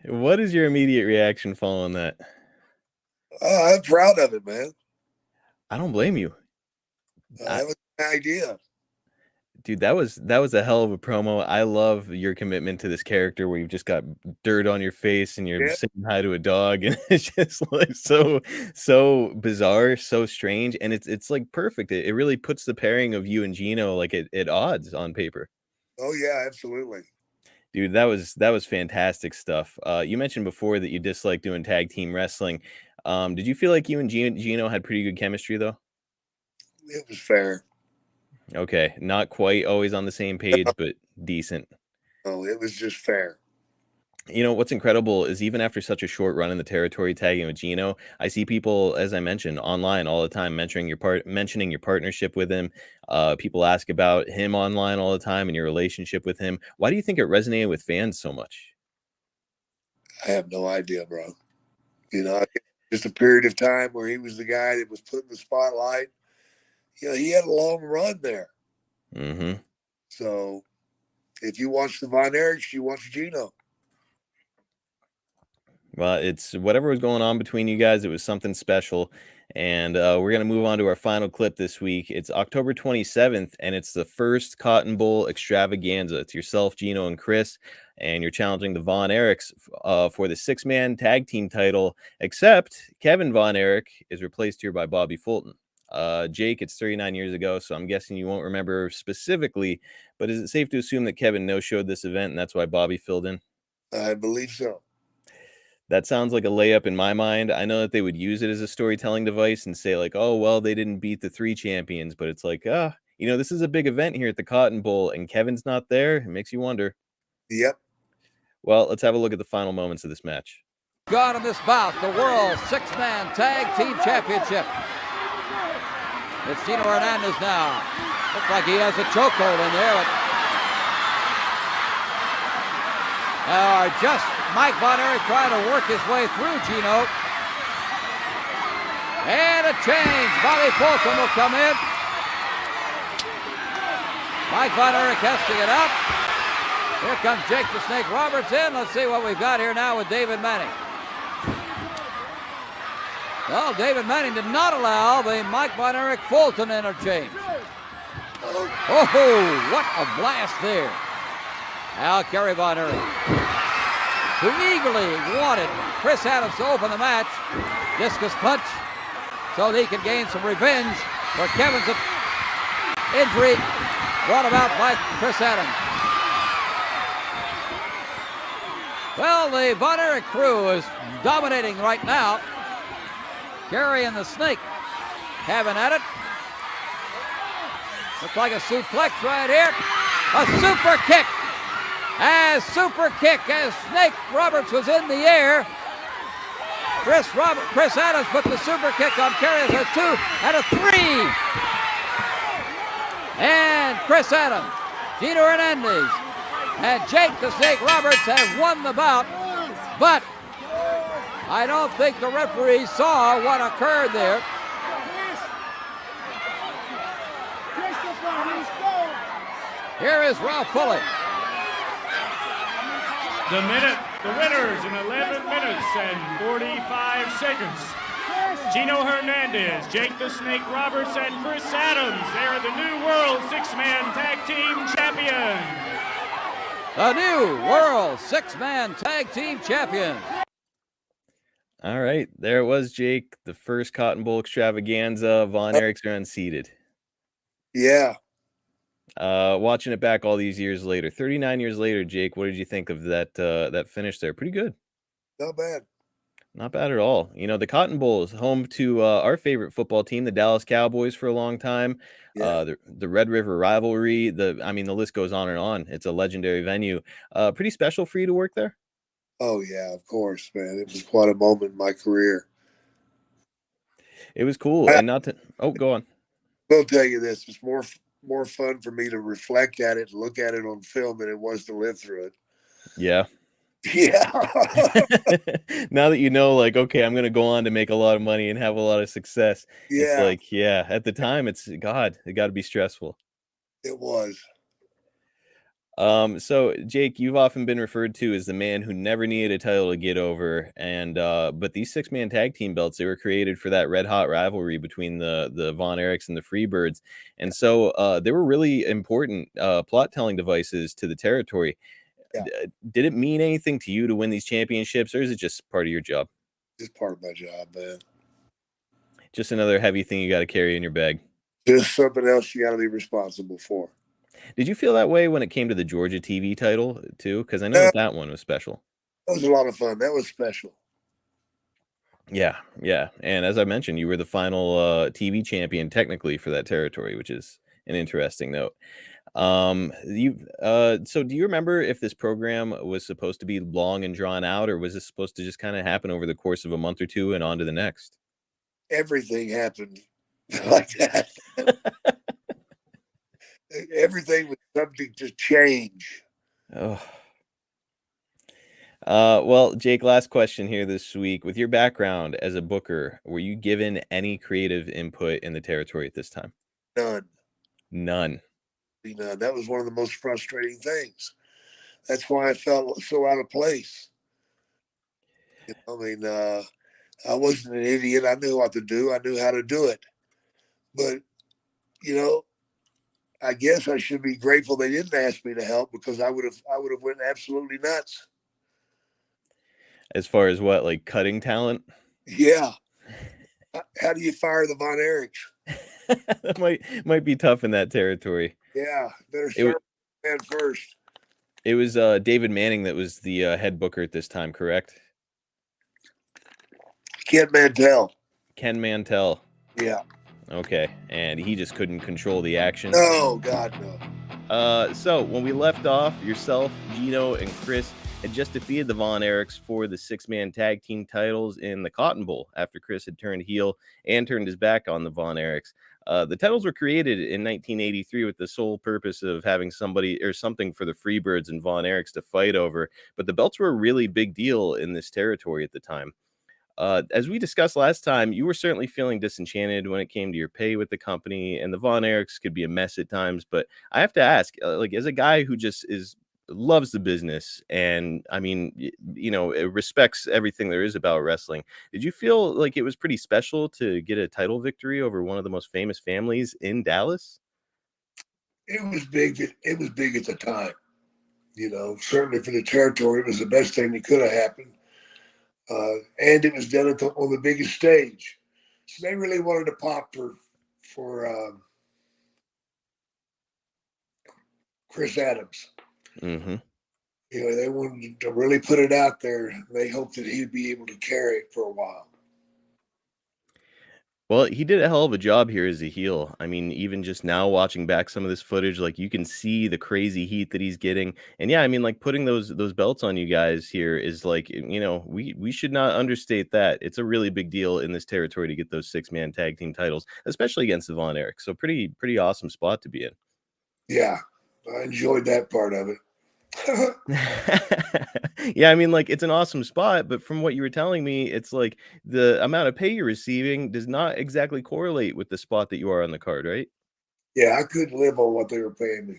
what is your immediate reaction following that? I'm proud of it, man. I don't blame you. I have an idea. Dude, that was a hell of a promo. I love your commitment to this character where you've just got dirt on your face and you're saying hi to a dog, and it's just like so bizarre, so strange, and it's like perfect. It really puts the pairing of you and Gino like at odds on paper. Oh yeah, absolutely. Dude, that was fantastic stuff. You mentioned before that you dislike doing tag team wrestling. Did you feel like you and Gino had pretty good chemistry though? It was fair. Okay, not quite always on the same page, but decent. Oh, it was just fair. You know, what's incredible is even after such a short run in the territory tagging with Gino, I see people, as I mentioned, online all the time mentioning your partnership with him. People ask about him online all the time and your relationship with him. Why do you think it resonated with fans so much? I have no idea, bro. You know, just a period of time where he was the guy that was put in the spotlight. You know, he had a long run there. Mm-hmm. So if you watch the Von Erichs, you watch Gino. Well, it's whatever was going on between you guys. It was something special. And we're going to move on to our final clip this week. It's October 27th, and it's the first Cotton Bowl extravaganza. It's yourself, Gino, and Chris, and you're challenging the Von Erichs for the six-man tag team title, except Kevin Von Erich is replaced here by Bobby Fulton. Jake, it's 39 years ago, so I'm guessing you won't remember specifically, but is it safe to assume that Kevin no-showed this event and that's why Bobby filled in? I believe so. That sounds like a layup in my mind. I know that they would use it as a storytelling device and say like, "Oh, well, they didn't beat the 3 champions," but it's like, this is a big event here at the Cotton Bowl, and Kevin's not there. It makes you wonder. Yep. Well, let's have a look at the final moments of this match. Gone in this bout, the World Six-Man Tag Team Championship. It's Gino Hernandez now. Looks like he has a chokehold in there. Just Mike Von Erich trying to work his way through Gino. And a change. Bobby Fulton will come in. Mike Von Erich has to get up. Here comes Jake the Snake Roberts in. Let's see what we've got here now with David Manning. Well, David Manning did not allow the Mike Von Erich Fulton interchange. Oh, what a blast there. Now Kerry Von Erich, who eagerly wanted Chris Adams to open the match, discus punch, so that he could gain some revenge for Kevin's injury brought about by Chris Adams. Well, the Von Erich crew is dominating right now. Kerry and the Snake having at it. Looks like a suplex right here. A super kick. As Snake Roberts was in the air. Chris Adams put the super kick on Kerry as a 2 and a 3. And Chris Adams, Gino Hernandez, and Jake the Snake Roberts have won the bout. But I don't think the referee saw what occurred there. Here is Ralph Pulley. The winners in 11 minutes and 45 seconds. Gino Hernandez, Jake the Snake Roberts, and Chris Adams. They're the new World Six-Man Tag Team Champions. The new World Six-Man Tag Team Champions. All right, there it was, Jake. The first Cotton Bowl extravaganza. Von Erichs are unseated. Yeah. Watching it back all these years later, 39 years later, Jake, what did you think of that finish there? Pretty good. Not bad. Not bad at all. The Cotton Bowl is home to our favorite football team, the Dallas Cowboys, for a long time. Yeah. The Red River rivalry. The list goes on and on. It's a legendary venue. Pretty special for you to work there. Oh yeah, of course, man. It was quite a moment in my career. It was cool, and not to. Oh, go on. I'll tell you this: it's more fun for me to reflect at it and look at it on film than it was to live through it. Yeah. Yeah. Now that you know, like, okay, I'm gonna go on to make a lot of money and have a lot of success. Yeah. It's like, yeah, at the time, it got to be stressful. It was. So Jake, you've often been referred to as the man who never needed a title to get over, and but these 6-man tag team belts, they were created for that red hot rivalry between the Von Erichs and the Freebirds, and so they were really important plot telling devices to the territory. Yeah. Did it mean anything to you to win these championships, or is it just part of your job? Just part of my job, man. Just another heavy thing you got to carry in your bag. Just something else you got to be responsible for. Did you feel that way when it came to the Georgia TV title too? Because I know that one was special. That was a lot of fun. That was special. Yeah. And as I mentioned, you were the final TV champion technically for that territory, which is an interesting note. So do you remember if this program was supposed to be long and drawn out, or was this supposed to just kind of happen over the course of a month or two and on to the next? Everything happened like that. Everything was subject to change. Oh. Well, Jake, last question here this week. With your background as a booker, were you given any creative input in the territory at this time? None. None. That was one of the most frustrating things. That's why I felt so out of place. I wasn't an idiot. I knew what to do. I knew how to do it. But, I guess I should be grateful they didn't ask me to help, because I would have went absolutely nuts. As far as what, like cutting talent? Yeah. How do you fire the Von Erichs? That might be tough in that territory. Yeah, better start man first. It was David Manning that was the head booker at this time, correct? Ken Mantell. Ken Mantell. Yeah. Okay, and he just couldn't control the action. Oh, God, no. So when we left off, yourself, Gino, and Chris had just defeated the Von Erichs for the six-man tag team titles in the Cotton Bowl after Chris had turned heel and turned his back on the Von Erichs. The titles were created in 1983 with the sole purpose of having somebody or something for the Freebirds and Von Erichs to fight over, but the belts were a really big deal in this territory at the time. As we discussed last time, you were certainly feeling disenchanted when it came to your pay with the company, and the Von Erichs could be a mess at times. But I have to ask, like, as a guy who just loves the business, and I mean, it respects everything there is about wrestling, did you feel like it was pretty special to get a title victory over one of the most famous families in Dallas? It was big. It was big at the time. Certainly for the territory, it was the best thing that could have happened. And it was done on the biggest stage. So they really wanted to pop for Chris Adams. Mm-hmm. They wanted to really put it out there. They hoped that he'd be able to carry it for a while. Well, he did a hell of a job here as a heel. I mean, even just now watching back some of this footage, like you can see the crazy heat that he's getting. And yeah, I mean, like putting those belts on you guys here is like, we should not understate that. It's a really big deal in this territory to get those six-man tag team titles, especially against the Von Erich. So pretty awesome spot to be in. Yeah, I enjoyed that part of it. Yeah, I mean, like it's an awesome spot, but from what you were telling me, it's like the amount of pay you're receiving does not exactly correlate with the spot that you are on the card, right? Yeah, I couldn't live on what they were paying me.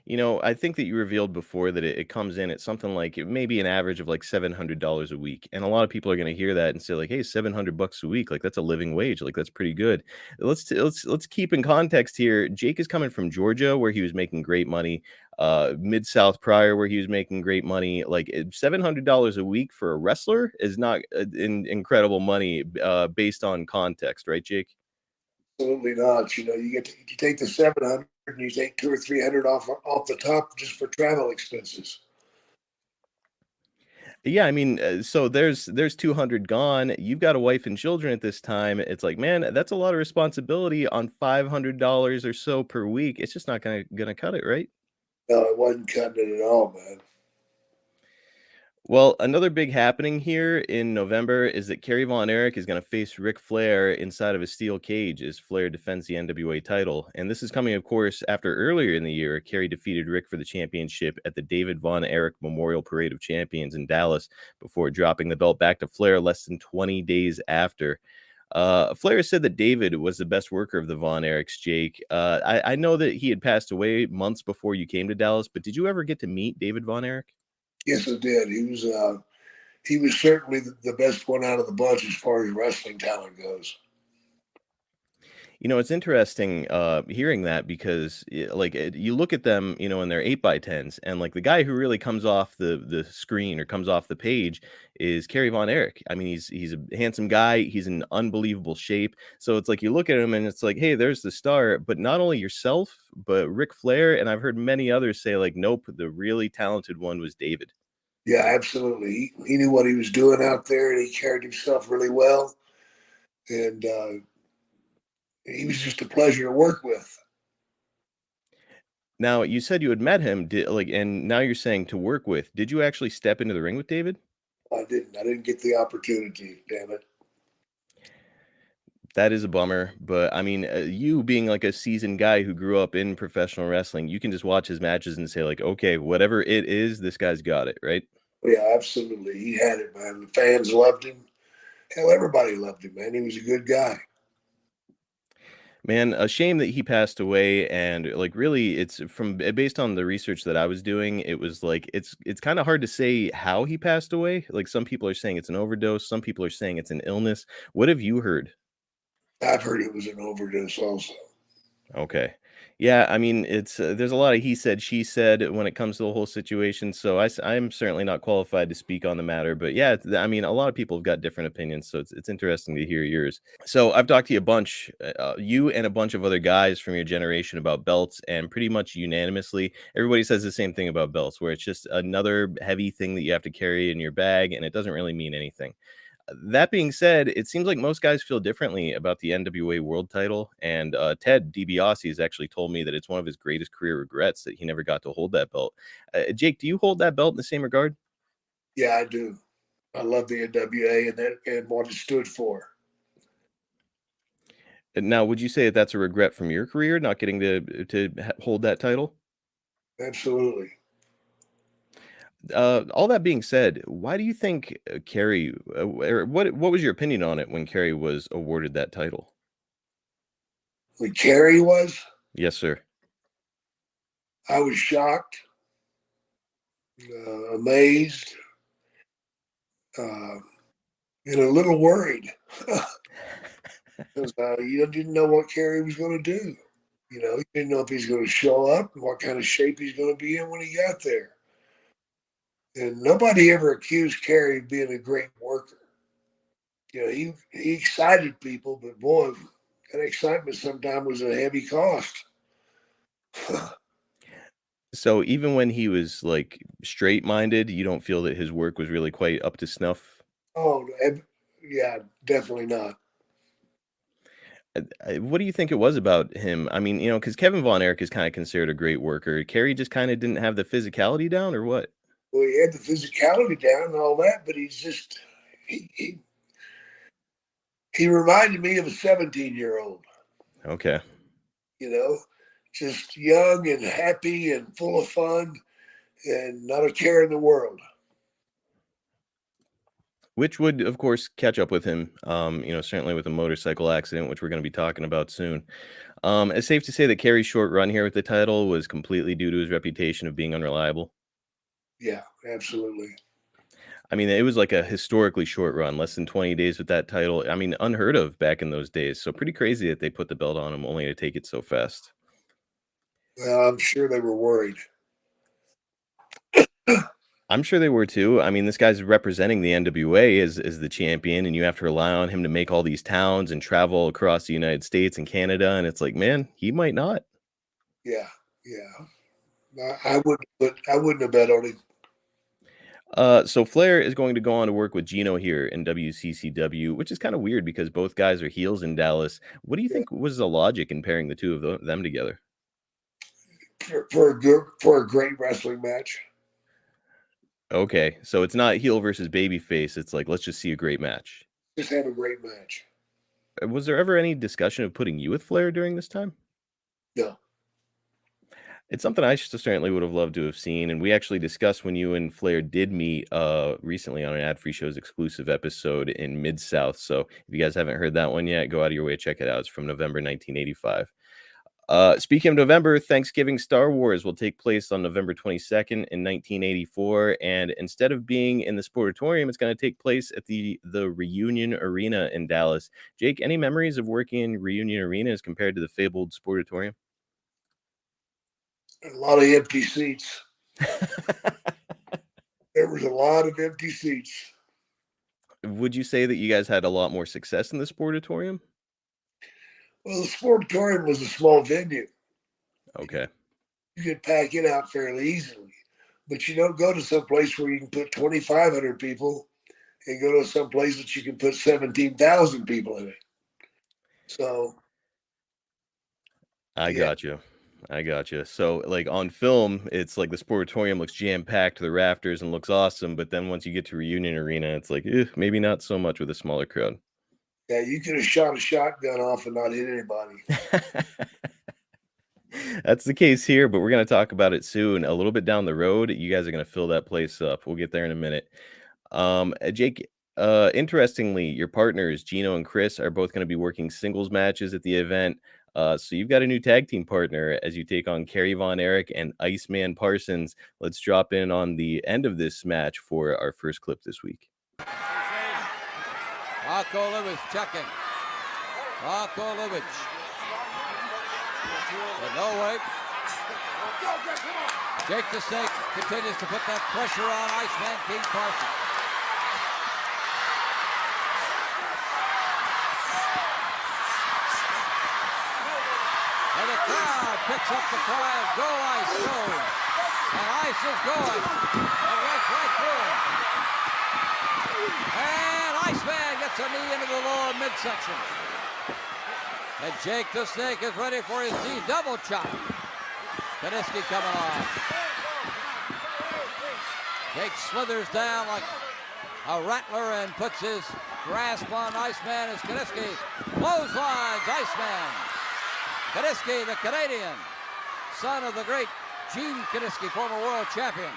I think that you revealed before that it comes in at something like maybe an average of like $700 a week. And a lot of people are going to hear that and say like, hey, $700 a week, like that's a living wage. Like that's pretty good. Let's keep in context here. Jake is coming from Georgia where he was making great money, Mid-South prior where he was making great money. Like $700 a week for a wrestler is not incredible money based on context, right, Jake? Absolutely not. You take the 700 and you take 200 or 300 off the top just for travel expenses. Yeah, I mean, so there's 200 gone. You've got a wife and children at this time. It's like, man, that's a lot of responsibility on $500 or so per week. It's just not gonna cut it, right? No, it wasn't cutting it at all, man. Well, another big happening here in November is that Kerry Von Erich is going to face Ric Flair inside of a steel cage as Flair defends the NWA title. And this is coming, of course, after earlier in the year, Kerry defeated Ric for the championship at the David Von Erich Memorial Parade of Champions in Dallas before dropping the belt back to Flair less than 20 days after. Flair said that David was the best worker of the Von Erichs, Jake. I know that he had passed away months before you came to Dallas, but did you ever get to meet David Von Erich? Yes, I did. He was certainly the best one out of the bunch as far as wrestling talent goes. It's interesting hearing that because you look at them, in their 8x10s, and like the guy who really comes off the screen or comes off the page is Kerry Von Erich. I mean, he's a handsome guy. He's in unbelievable shape. So it's like you look at him and it's like, hey, there's the star. But not only yourself, but Ric Flair, and I've heard many others say like, nope, the really talented one was David. Yeah, absolutely. He knew what he was doing out there, and he carried himself really well. And he was just a pleasure to work with. Now, you said you had met him, and now you're saying to work with. Did you actually step into the ring with David? I didn't get the opportunity, damn it. That is a bummer, but I mean, you being like a seasoned guy who grew up in professional wrestling, you can just watch his matches and say like, okay, whatever it is, this guy's got it, right? Yeah, absolutely. He had it, man. The fans loved him. Hell, everybody loved him, man. He was a good guy. Man, a shame that he passed away, and like really it's based on the research that I was doing, it was like it's kind of hard to say how he passed away. Like some people are saying it's an overdose, some people are saying it's an illness. What have you heard? I've heard it was an overdose also. Okay. Yeah, I mean, it's there's a lot of he said, she said when it comes to the whole situation. So I'm certainly not qualified to speak on the matter. But yeah, I mean, a lot of people have got different opinions. So it's interesting to hear yours. So I've talked to you a bunch, you and a bunch of other guys from your generation about belts, and pretty much unanimously, everybody says the same thing about belts, where it's just another heavy thing that you have to carry in your bag, and it doesn't really mean anything. That being said, it seems like most guys feel differently about the NWA World Title, and Ted DiBiase has actually told me that it's one of his greatest career regrets that he never got to hold that belt. Jake, do you hold that belt in the same regard? Yeah, I do. I love the NWA and what it stood for. Now, would you say that that's a regret from your career, not getting to hold that title? Absolutely. All that being said, why do you think Kerry, or what was your opinion on it when Kerry was awarded that title? When Kerry was, Yes, sir. I was shocked, amazed, and a little worried. Because you didn't know what Kerry was going to do. You didn't know if he's going to show up and what kind of shape he's going to be in when he got there. And nobody ever accused Kerry of being a great worker. He excited people, but boy, that excitement sometimes was a heavy cost. So even when he was like straight-minded, you don't feel that his work was really quite up to snuff? Oh, yeah, definitely not. What do you think it was about him? I mean, because Kevin Von Erich is kind of considered a great worker. Kerry just kind of didn't have the physicality down, or what? Well, he had the physicality down and all that, but he's just he reminded me of a 17-year-old. Okay. Just young and happy and full of fun and not a care in the world. Which would, of course, catch up with him, certainly with a motorcycle accident, which we're going to be talking about soon. It's safe to say that Kerry's short run here with the title was completely due to his reputation of being unreliable. Yeah, absolutely. I mean, it was like a historically short run, less than 20 days with that title. I mean, unheard of back in those days. So pretty crazy that they put the belt on him only to take it so fast. Well, I'm sure they were worried. I'm sure they were too. I mean, this guy's representing the NWA as the champion, and you have to rely on him to make all these towns and travel across the United States and Canada. And it's like, man, he might not. Yeah. I wouldn't have bet on him. So Flair is going to go on to work with Gino here in WCCW, which is kind of weird because both guys are heels in Dallas. What do you think was the logic in pairing the two of them together? For a great wrestling match. Okay, so it's not heel versus babyface. It's like, let's just see a great match. Just have a great match. Was there ever any discussion of putting you with Flair during this time? No. It's something I certainly would have loved to have seen, and we actually discussed when you and Flair did meet recently on an Ad Free Show's exclusive episode in Mid-South. So if you guys haven't heard that one yet, go out of your way to check it out. It's from November 1985. Speaking of November, Thanksgiving Star Wars will take place on November 22nd in 1984, and instead of being in the Sportatorium, it's going to take place at the Reunion Arena in Dallas. Jake, any memories of working in Reunion Arena as compared to the fabled Sportatorium? A lot of empty seats. There was a lot of empty seats. Would you say that you guys had a lot more success in the Sportatorium? Well, the Sportatorium was a small venue. Okay. You could pack it out fairly easily. But you don't go to some place where you can put 2,500 people and go to some place that you can put 17,000 people in it. So. I got you. So, like on film, it's like the Sportatorium looks jam-packed to the rafters and looks awesome. But then once you get to Reunion Arena, it's like, maybe not so much with a smaller crowd. Yeah, you could have shot a shotgun off and not hit anybody. That's the case here, but we're going to talk about it soon. A little bit down the road, you guys are going to fill that place up. We'll get there in a minute. Jake, interestingly, your partners, Gino and Chris, are both going to be working singles matches at the event. So you've got a new tag team partner as you take on Kerry Von Erich and Iceman Parsons. Let's drop in on the end of this match for our first clip this week. Rocco Lubich checking. Rocco Lubich. But no way. Jake the Snake continues to put that pressure on Iceman King Parsons. And the crowd picks up the cry of "Go Ice, go!" And Ice is going. And runs right through him. And Iceman gets a knee into the lower midsection. And Jake the Snake is ready for his knee double chop. Kiniski coming on. Jake slithers down like a rattler and puts his grasp on Iceman as Kiniski clotheslines Iceman. Kiniski, the Canadian, son of the great Gene Kiniski, former world champion.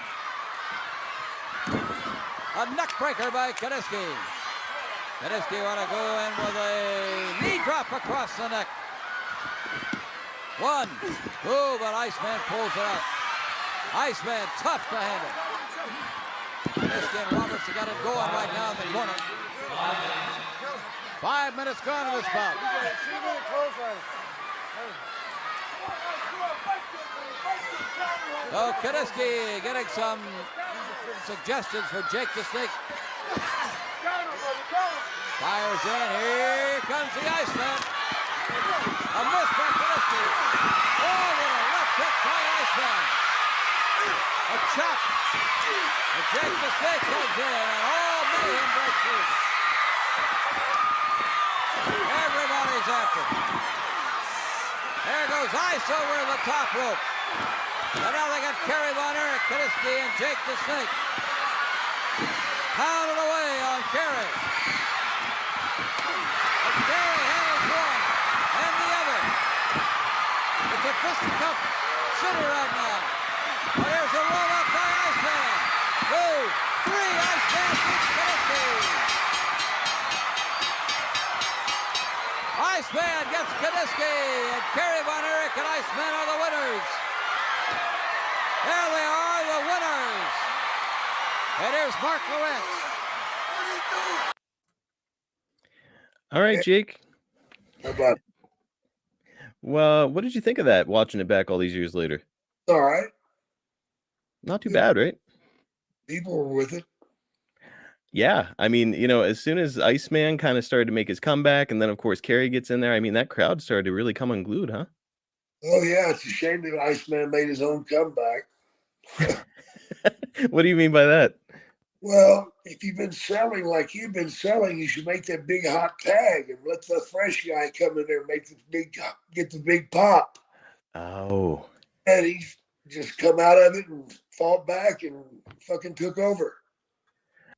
A neck breaker by Kiniski. Kiniski want to go in with a knee drop across the neck. 1, 2, but Iceman pulls it out. Iceman tough to handle. Kiniski and Roberts have got it going right now in the corner. 5 minutes gone to this bout. So Kiniski getting some suggestions for Jake the Snake. Fires in. Here comes the Iceman. A miss by Kiniski. Oh, what a left hook by Iceman. A chop. And Jake the Snake comes in, and all mayhem breaks loose. Everybody's after. There goes Ice over the top rope. And now they got Kerry Von Erich, Kiniski, and Jake the Snake. Pounded away on Kerry. And Kerry handles one and the other. It's a fisticuff city right now. But here's a roll up by Iceman. 2, 3, Iceman beats Kiniski. Iceman gets Kiniski, and Kerry Von Erich and Iceman are the winners. There they are, the winners. And here's Mark Lawrence. All right, Jake. How about it? Well, what did you think of that, watching it back all these years later? All right. Not too bad, right? People were with it. Yeah, I mean, as soon as Iceman kind of started to make his comeback, and then, of course, Kerry gets in there, I mean, that crowd started to really come unglued, huh? Oh, yeah. It's a shame that Iceman made his own comeback. What do you mean by that? Well, if you've been selling like you've been selling, you should make that big hot tag and let the fresh guy come in there and get the big pop. Oh. And he's just come out of it and fought back and fucking took over.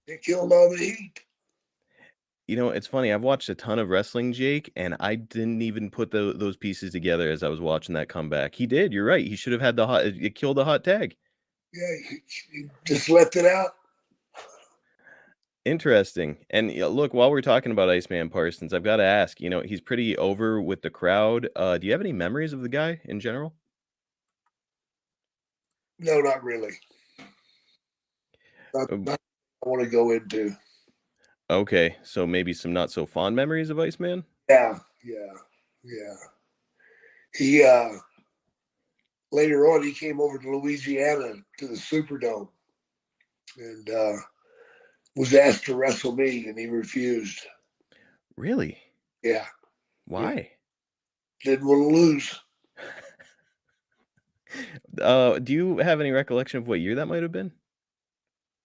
It killed all the heat. It's funny. I've watched a ton of wrestling, Jake, and I didn't even put those pieces together as I was watching that comeback. He did. You're right. He should have had it killed the hot tag. Yeah, he just left it out. Interesting. And look, while we're talking about Iceman Parsons, I've got to ask, he's pretty over with the crowd. Do you have any memories of the guy in general? No, not really. Not I want to go into. Okay, so maybe some not so fond memories of Iceman? Yeah. He later on he came over to Louisiana to the Superdome and was asked to wrestle me, and he refused. Really? Yeah. Why? Didn't want to lose. Do you have any recollection of what year that might have been?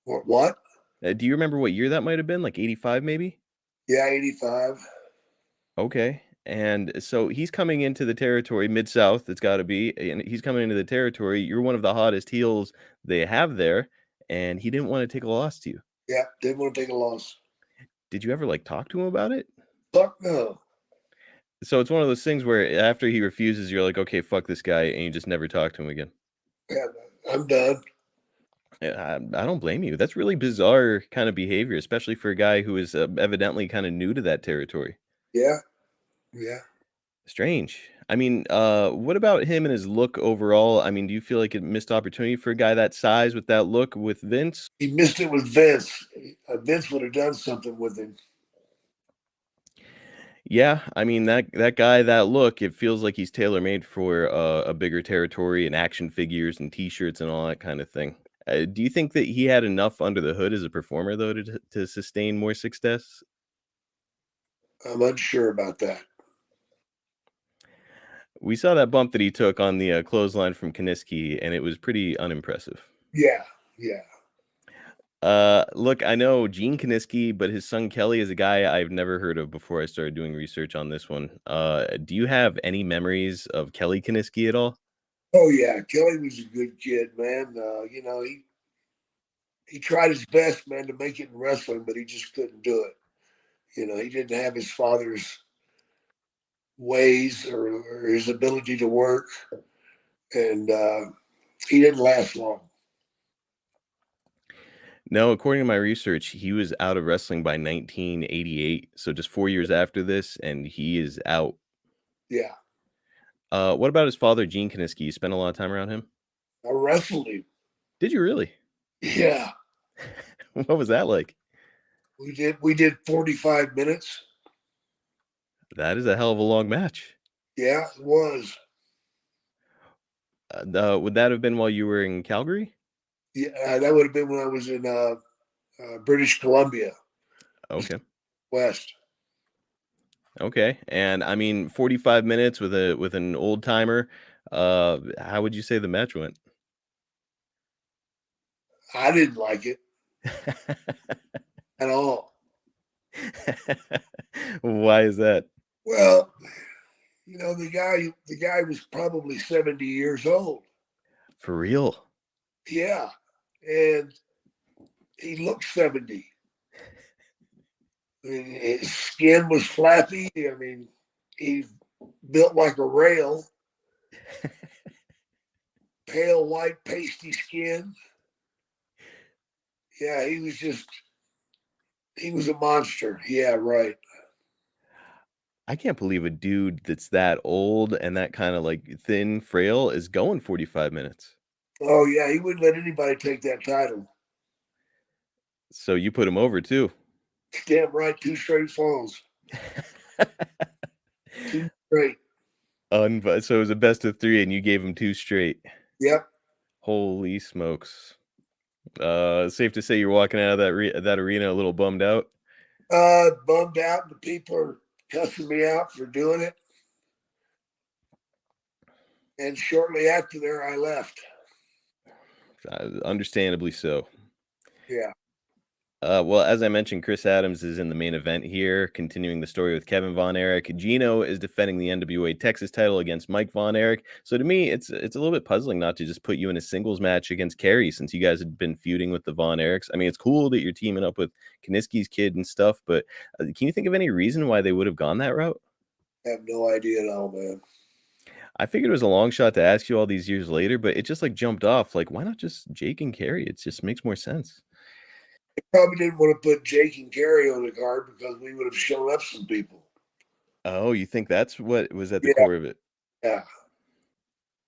What? Do you remember what year that might have been? Like 85 maybe? Yeah, 85. Okay. And so he's coming into the territory, Mid-South, it's got to be, and he's coming into the territory. You're one of the hottest heels they have there, and he didn't want to take a loss to you. Yeah, didn't want to take a loss. Did you ever talk to him about it? Fuck no. So it's one of those things where after he refuses, you're like, okay, fuck this guy, and you just never talk to him again. Yeah, I'm done. I don't blame you. That's really bizarre kind of behavior, especially for a guy who is evidently kind of new to that territory. Yeah. Strange. I mean, what about him and his look overall? I mean, do you feel like a missed opportunity for a guy that size with that look with Vince? He missed it with Vince. Vince would have done something with him. Yeah, I mean that guy, that look, it feels like he's tailor-made for a bigger territory and action figures and T-shirts and all that kind of thing. Do you think that he had enough under the hood as a performer, though, to sustain more success? I'm unsure about that. We saw that bump that he took on the clothesline from Kiniski, and it was pretty unimpressive. Yeah. Look, I know Gene Kiniski, but his son Kelly is a guy I've never heard of before I started doing research on this one. Do you have any memories of Kelly Kiniski at all? Oh yeah, Kelly was a good kid, man. He tried his best, man, to make it in wrestling, but he just couldn't do it. He didn't have his father's ways or his ability to work, and he didn't last long. No, according to my research, he was out of wrestling by 1988, so just 4 years after this, and he is out. Yeah, What about his father, Gene Kiniski? You spent a lot of time around him? I wrestled him. Did you really? Yeah, What was that like? we did 45 minutes. That is a hell of a long match. Yeah, it was. Would that have been while you were in Calgary? Yeah, that would have been when I was in British Columbia. Okay. West. Okay. And I mean, 45 minutes with an old timer. How would you say the match went? I didn't like it at all. Why is that? Well, the guy was probably 70 years old. For real? Yeah, and he looked 70. I mean, his skin was flappy. I mean, he built like a rail. Pale white pasty skin. Yeah, he was a monster. Yeah, right. I can't believe a dude that's that old and that kind of like thin, frail is going 45 minutes. Oh yeah, he wouldn't let anybody take that title. So you put him over too. Damn right, 2 straight falls. 2 straight. So it was a best of 3 and you gave him 2 straight. Yep. Holy smokes. Safe to say you're walking out of that arena a little bummed out. Bummed out. The people are cussing me out for doing it. And shortly after there, I left. Understandably so. Yeah. Well, as I mentioned, Chris Adams is in the main event here, continuing the story with Kevin Von Erich. Gino is defending the NWA Texas title against Mike Von Erich. So to me, it's a little bit puzzling not to just put you in a singles match against Kerry, since you guys had been feuding with the Von Erichs. I mean, it's cool that you're teaming up with Kiniski's kid and stuff, but can you think of any reason why they would have gone that route? I have no idea at all, man. I figured it was a long shot to ask you all these years later, but it just like jumped off. Like, why not just Jake and Kerry? It just makes more sense. I probably didn't want to put Jake and Kerry on the card because we would have shown up some people. Oh, you think that's what was at the core of it? Yeah.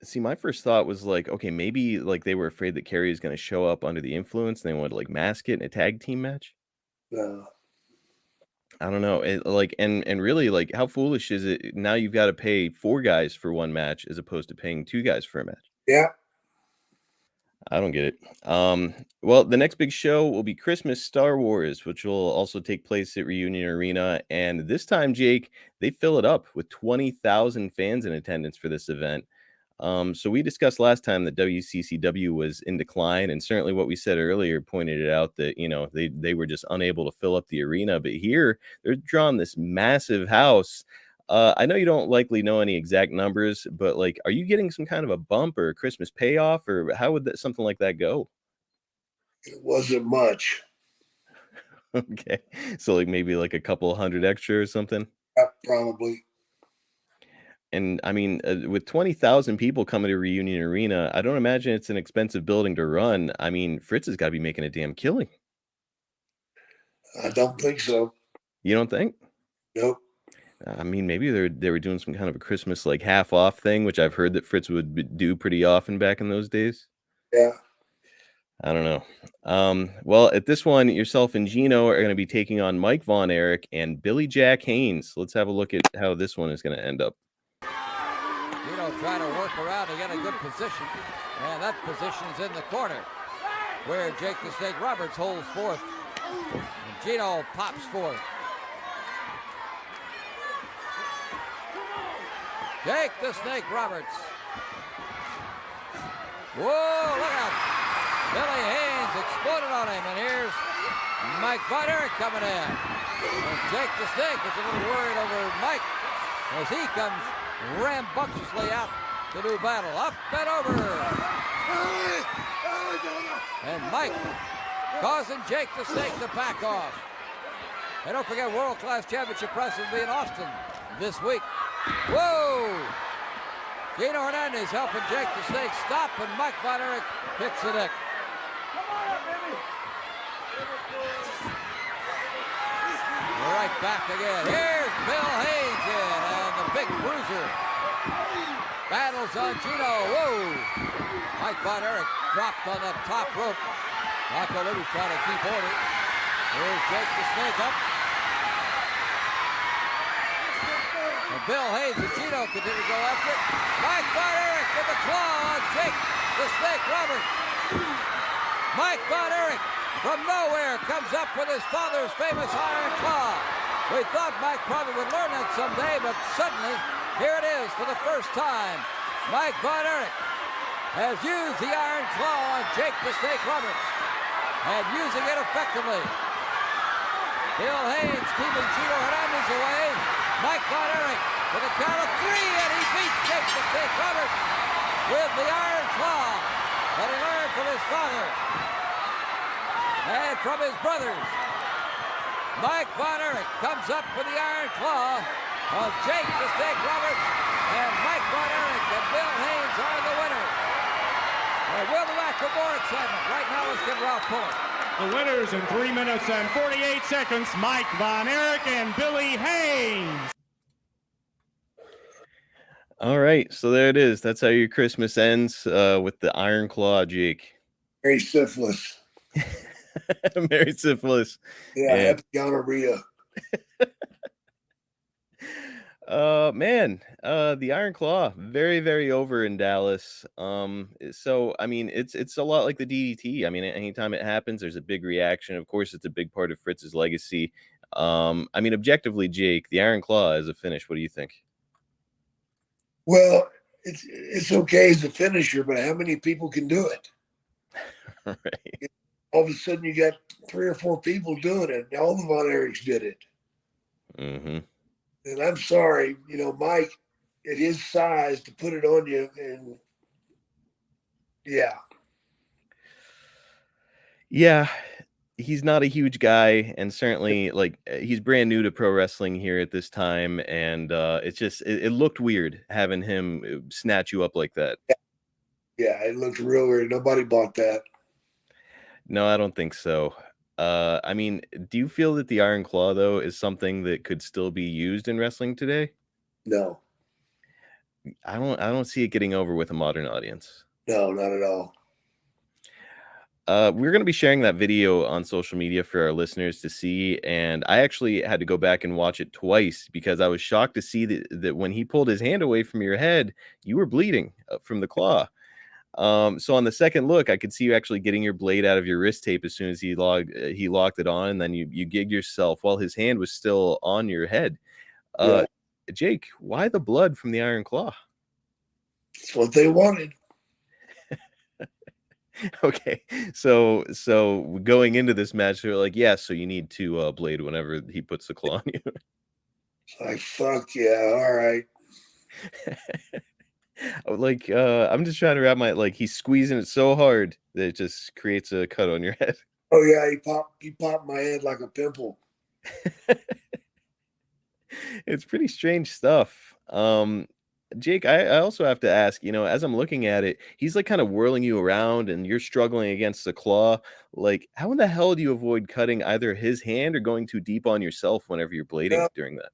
See, my first thought was like, okay, maybe like they were afraid that Kerry is going to show up under the influence and they wanted to like mask it in a tag team match. No. I don't know. And really, like, how foolish is it? Now you've got to pay 4 guys for one match as opposed to paying 2 guys for a match. Yeah. I don't get it. Well, the next big show will be Christmas Star Wars, which will also take place at Reunion Arena. And this time, Jake, they fill it up with 20,000 fans in attendance for this event. So we discussed last time that WCCW was in decline, and certainly what we said earlier pointed it out that, they were just unable to fill up the arena. But here, they're drawing this massive house. I know you don't likely know any exact numbers, but like, are you getting some kind of a bump or a Christmas payoff, or how would something like that go? It wasn't much. Okay, so like maybe like a couple hundred extra or something. Probably. And I mean, with 20,000 people coming to Reunion Arena, I don't imagine it's an expensive building to run. I mean, Fritz has got to be making a damn killing. I don't think so. You don't think? Nope. I mean, maybe they were doing some kind of a Christmas like half off thing, which I've heard that Fritz would do pretty often back in those days. Yeah. I don't know. Well, at this one, yourself and Gino are going to be taking on Mike Von Erich and Billy Jack Haynes. Let's have a look at how this one is going to end up. Gino trying to work around to get a good position, and that position's in the corner where Jake the Snake Roberts holds fourth. And Gino pops fourth. Jake the Snake Roberts. Whoa, look out. Billy Haynes exploded on him. And here's Mike Von Erich coming in. And Jake the Snake is a little worried over Mike as he comes rambunctiously out to do battle. Up and over. And Mike causing Jake the Snake to back off. And don't forget, World Class Championship Wrestling will be in Austin this week. Whoa! Gino Hernandez helping Jake the Snake stop, and Mike Von Erich hits the deck. Right back again. Here's Bill Haynes in, and the big bruiser battles on Gino. Whoa! Mike Von Erich dropped on that top rope. Rocco Libby's trying to keep order. Here's Jake the Snake up. And Bill Haynes and Gino continue to go after it. Mike Von Erich with the claw on Jake the Snake Roberts. Mike Von Erich from nowhere comes up with his father's famous iron claw. We thought Mike probably would learn that someday, but suddenly, here it is for the first time. Mike Von Erich has used the iron claw on Jake the Snake Roberts and using it effectively. Bill Haynes keeping Gino Hernandez away. Mike Von Erich with a count of 3, and he beats Jake the Snake Roberts with the iron claw that he learned from his father and from his brothers. Mike Von Erich comes up with the iron claw of Jake the Snake Roberts, and Mike Von Erich and Bill Haynes are the winners. We'll be back with more excitement. Right now, let's get Ralph Puller. The winners in 3 minutes and 48 seconds, Mike Von Erich and Billy Haynes. All right, so there it is. That's how your Christmas ends with the Iron Claw, Jake. Merry syphilis. Merry syphilis. Yeah, happy gonorrhea. Man, the Iron Claw, very, very over in Dallas. So I mean, it's a lot like the DDT. I mean, anytime it happens, there's a big reaction. Of course, it's a big part of Fritz's legacy. I mean, objectively, Jake, the Iron Claw as a finish. What do you think? Well, it's okay as a finisher, but how many people can do it? Right. All of a sudden, you got 3 or 4 people doing it. All the Von Erichs did it. Mm-hmm. And I'm sorry, Mike, at his size, to put it on you, and yeah, he's not a huge guy, and certainly he's brand new to pro wrestling here at this time, and it's just it looked weird having him snatch you up like that. Yeah, it looked real weird. Nobody bought that. No, I don't think so. I mean, do you feel that the Iron Claw, though, is something that could still be used in wrestling today? No. I don't see it getting over with a modern audience. No, not at all. We're going to be sharing that video on social media for our listeners to see, and I actually had to go back and watch it twice because I was shocked to see that when he pulled his hand away from your head, you were bleeding from the claw. So on the second look, I could see you actually getting your blade out of your wrist tape as soon as he locked it on, and then you gigged yourself while his hand was still on your head. Jake, why the blood from the Iron Claw? It's what they wanted. Okay, so going into this match, they're like, yeah, so you need to blade whenever he puts the claw on you. It's like, fuck yeah, all right. I'm just trying to wrap my he's squeezing it so hard that it just creates a cut on your head. Oh yeah, he popped my head like a pimple. It's pretty strange stuff. Jake, I also have to ask, as I'm looking at it, he's kind of whirling you around and you're struggling against the claw. How in the hell do you avoid cutting either his hand or going too deep on yourself whenever you're blading during that?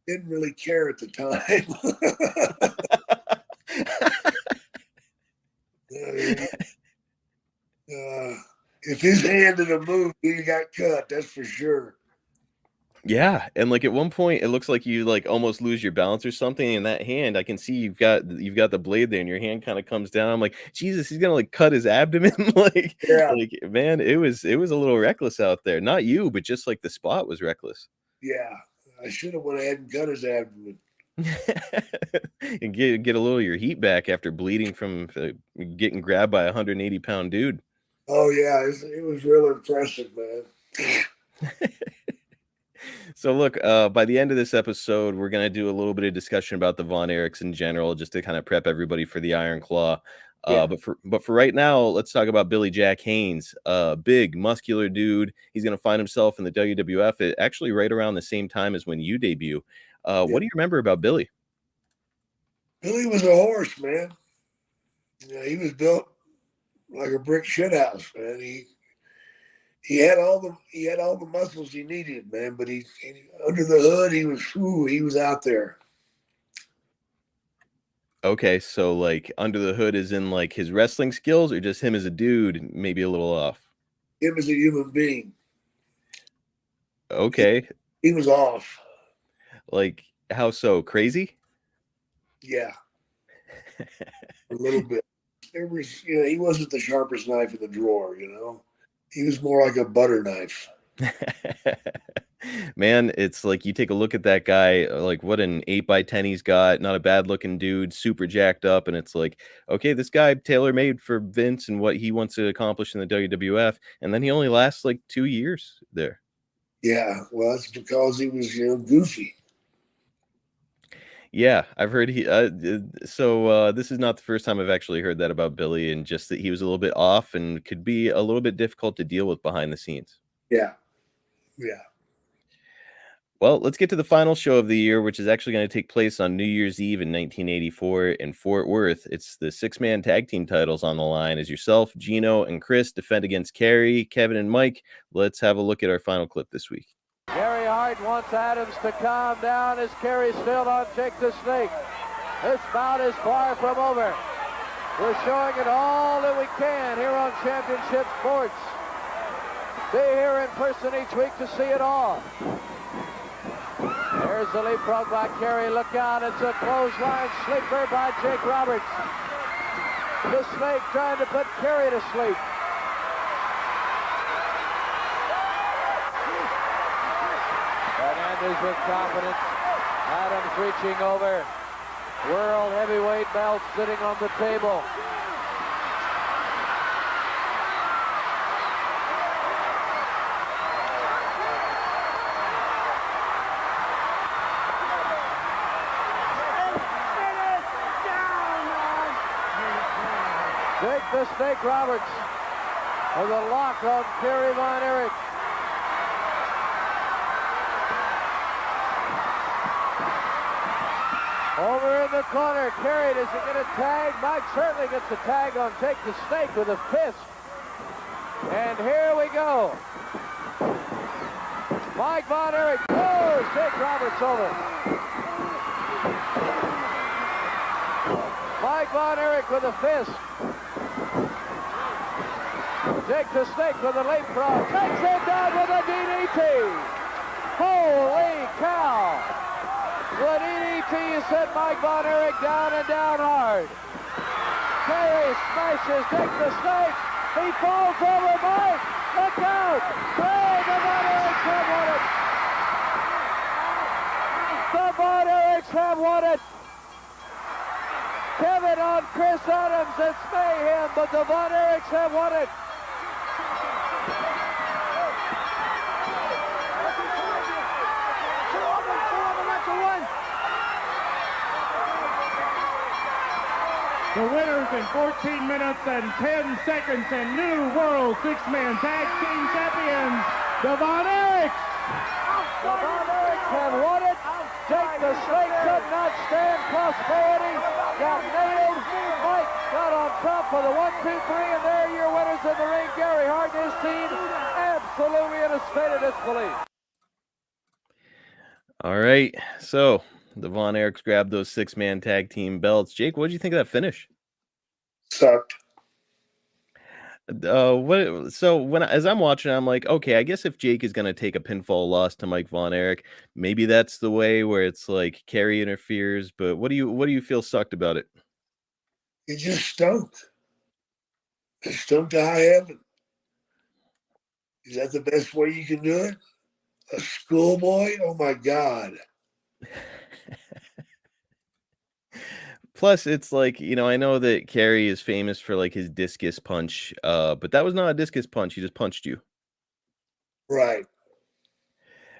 Didn't really care at the time. If his hand didn't move, he got cut. That's for sure. Yeah, and at one point, it looks like you almost lose your balance or something. In that hand, I can see you've got the blade there, and your hand kind of comes down. I'm like, Jesus, he's gonna cut his abdomen. Man, it was a little reckless out there. Not you, but just the spot was reckless. Yeah, I should have went ahead and cut his abdomen. And get a little of your heat back after bleeding from getting grabbed by a 180-pound dude. Oh yeah, it was real impressive, man. So look, by the end of this episode, we're gonna do a little bit of discussion about the Von Erichs in general, just to kind of prep everybody for the Iron Claw. Yeah. But for right now, let's talk about Billy Jack Haynes. Big, muscular dude. He's gonna find himself in the WWF actually right around the same time as when you debut. What do you remember about Billy? Billy was a horse, man. Yeah, he was built like a brick shithouse, man. He had all the muscles he needed, man. But he under the hood, he was out there. Okay, so like under the hood is in like his wrestling skills, or just him as a dude, maybe a little off. Him as a human being. Okay, He was off. like how so? Crazy? Yeah. A little bit. There was, he wasn't the sharpest knife in the drawer, He was more like a butter knife. Man, it's like you take a look at that guy, like what an 8x10 he's got, not a bad looking dude, super jacked up, and it's like, okay, this guy tailor-made for Vince and what he wants to accomplish in the WWF, and then he only lasts like 2 years there. Yeah, well, that's because he was, goofy. Yeah, I've heard this is not the first time I've actually heard that about Billy, and just that he was a little bit off and could be a little bit difficult to deal with behind the scenes. Yeah. Well, let's get to the final show of the year, which is actually going to take place on New Year's Eve in 1984 in Fort Worth. It's the six-man tag team titles on the line as yourself, Gino, and Chris defend against Kerry, Kevin, and Mike. Let's have a look at our final clip this week. Gary Hart wants Adams to calm down as Kerry still on Jake the Snake. This bout is far from over. We're showing it all that we can here on Championship Sports. Be here in person each week to see it all. There's the leapfrog by Kerry. Look out, it's a clothesline sleeper by Jake Roberts. The Snake trying to put Kerry to sleep. Hernandez with confidence. Adams reaching over. World heavyweight belt sitting on the table. Jake the Snake Roberts with a lock on Kerry Von Erich. Over in the corner, Kerry, does he get a tag? Mike certainly gets a tag on Jake the Snake with a fist. And here we go. Mike Von Erich. Oh, Jake Roberts over. Mike Von Erich with a fist. Jake the Snake with a leapfrog. Takes him down with a DDT. Holy cow. The DDT sent Mike Von Erich down and down hard. Kerry smashes Jake the Snake. He falls over Mike. Look out. Oh, the Von Erichs have won it. The Von Erichs have won it. Kevin on Chris Adams. It's mayhem, but the Von Erichs have won it. The winners in 14 minutes and 10 seconds and new world six-man tag team champions, the Von Erichs. The Von Erichs have won it. Jake the Snake could not stand prosperity. Got nailed. Mike got on top for the 1, 2, 3, and there are your winners in the ring. Gary Hart and his team absolutely in a state of disbelief. All right, so the Von Erichs grabbed those six-man tag team belts. Jake, what did you think of that finish? Sucked. As I'm watching, I'm like, okay, I guess if Jake is gonna take a pinfall loss to Mike Von Erich, maybe that's the way where it's like Kerry interferes. But what do you feel sucked about it? It just stunk. It stunk to high heaven. Is that the best way you can do it? A schoolboy? Oh my God. Plus, it's like, I know that Kerry is famous for like his discus punch, but that was not a discus punch. He just punched you. Right.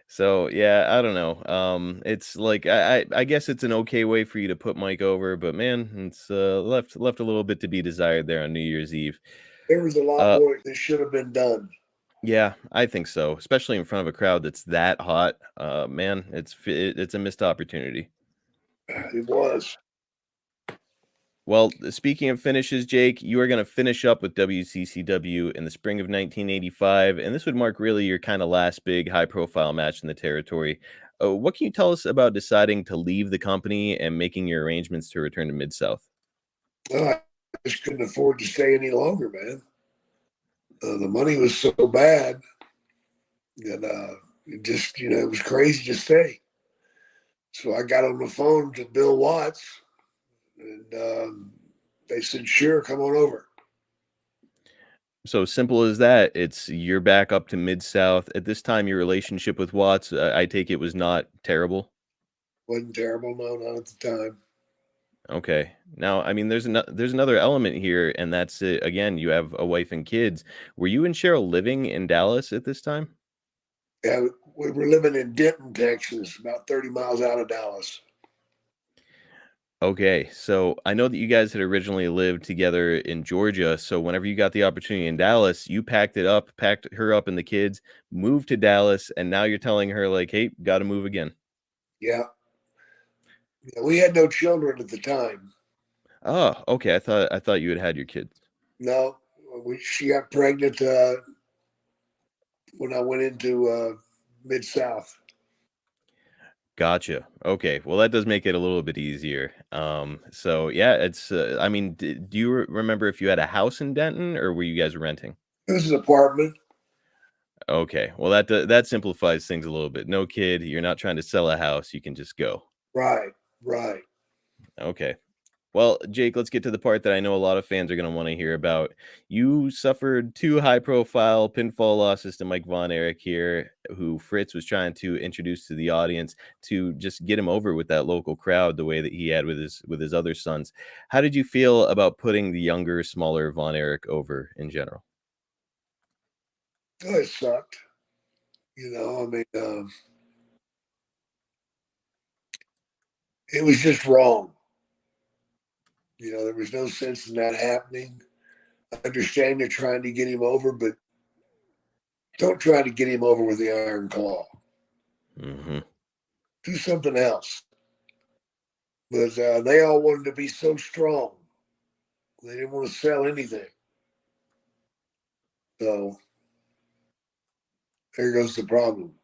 So yeah, I don't know. It's like I guess it's an okay way for you to put Mike over, but man, it's left a little bit to be desired there on New Year's Eve. There was a lot Uh, more that should have been done. yeah, I think so, especially in front of a crowd that's that hot. Man, it's a missed opportunity. It was. Well, speaking of finishes, Jake, you are going to finish up with WCCW in the spring of 1985, and this would mark really your kind of last big high-profile match in the territory. What can you tell us about deciding to leave the company and making your arrangements to return to Mid-South? I just couldn't afford to stay any longer, man. The money was so bad that it was crazy to stay. So I got on the phone to Bill Watts, and they said, "Sure, come on over." So simple as that. You're back up to Mid-South. At this time, your relationship with Watts, I take it was not terrible. Wasn't terrible, no, not at the time. Okay. Now, I mean, there's another element here, and that's it. Again, you have a wife and kids. Were you and Cheryl living in Dallas at this time? Yeah, we were living in Denton, Texas, about 30 miles out of Dallas. Okay, so I know that you guys had originally lived together in Georgia. So whenever you got the opportunity in Dallas, you packed her up and the kids, moved to Dallas, and now you're telling her like, "Hey, got to move again." Yeah. We had no children at the time. Oh, okay. I thought you had your kids. No, she got pregnant when I went into Mid-South. Gotcha. Okay. Well, that does make it a little bit easier. So yeah, it's. I mean, do you remember if you had a house in Denton or were you guys renting? It was an apartment. Okay. Well, that simplifies things a little bit. No kid. You're not trying to sell a house. You can just go. Right, right. Okay. Well, Jake, let's get to the part that I know a lot of fans are going to want to hear about. You suffered two high-profile pinfall losses to Mike Von Erich here, who Fritz was trying to introduce to the audience to just get him over with that local crowd the way that he had with his other sons. How did you feel about putting the younger, smaller Von Erich over in general? Oh, it sucked. I mean, it was just wrong. There was no sense in that happening. I understand they're trying to get him over, but don't try to get him over with the iron claw. Mm-hmm. Do something else. But they all wanted to be so strong. They didn't want to sell anything. So there goes the problem.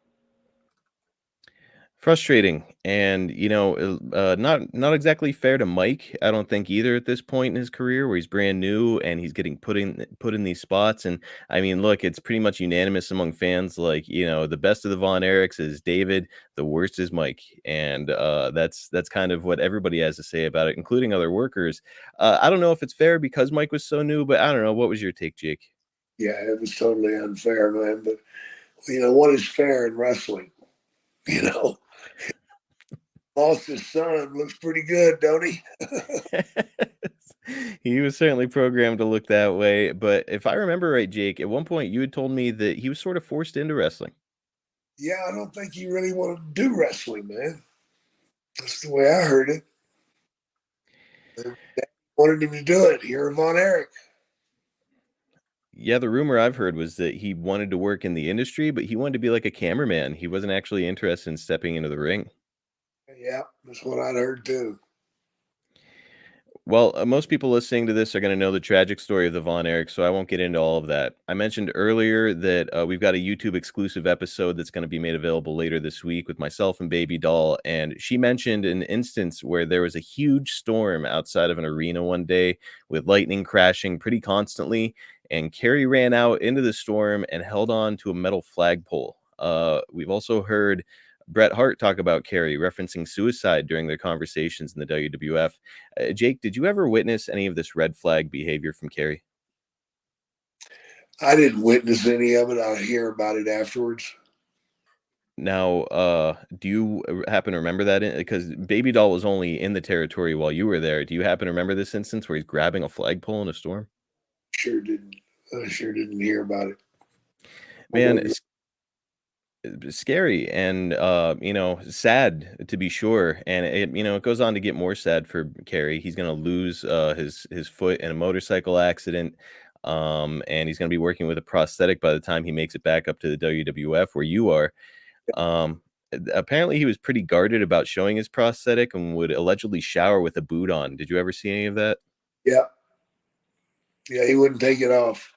Frustrating, and not exactly fair to Mike. I don't think either at this point in his career, where he's brand new and he's getting put in these spots. And I mean, look, it's pretty much unanimous among fans. Like, the best of the Von Erichs is David, the worst is Mike, and that's kind of what everybody has to say about it, including other workers. I don't know if it's fair because Mike was so new, but I don't know. What was your take, Jake? Yeah, it was totally unfair, man. But what is fair in wrestling? Lost his son. Looks pretty good, don't he? He was certainly programmed to look that way. But if I remember right, Jake, at one point you had told me that he was sort of forced into wrestling. Yeah, I don't think he really wanted to do wrestling, man. That's the way I heard it. They wanted him to do it here in Von Erich. Yeah, the rumor I've heard was that he wanted to work in the industry, but he wanted to be like a cameraman. He wasn't actually interested in stepping into the ring. Yeah, that's what I'd heard too. Well, most people listening to this are going to know the tragic story of the Von Erich, so I won't get into all of that. I mentioned earlier that we've got a YouTube exclusive episode that's going to be made available later this week with myself and Baby Doll, and she mentioned an instance where there was a huge storm outside of an arena one day with lightning crashing pretty constantly, and Kerry ran out into the storm and held on to a metal flagpole. We've also heard Bret Hart talk about Kerry referencing suicide during their conversations in the WWF. Jake, did you ever witness any of this red flag behavior from Kerry? I didn't witness any of it. I'll hear about it afterwards. Now, do you happen to remember that? Because Baby Doll was only in the territory while you were there. Do you happen to remember this instance where he's grabbing a flagpole in a storm? Sure didn't. I sure didn't hear about it. Man, it's scary and sad to be sure. And it goes on to get more sad for Kerry. He's going to lose his foot in a motorcycle accident. And he's going to be working with a prosthetic by the time he makes it back up to the WWF where you are. Apparently he was pretty guarded about showing his prosthetic and would allegedly shower with a boot on. Did you ever see any of that? Yeah. Yeah, he wouldn't take it off.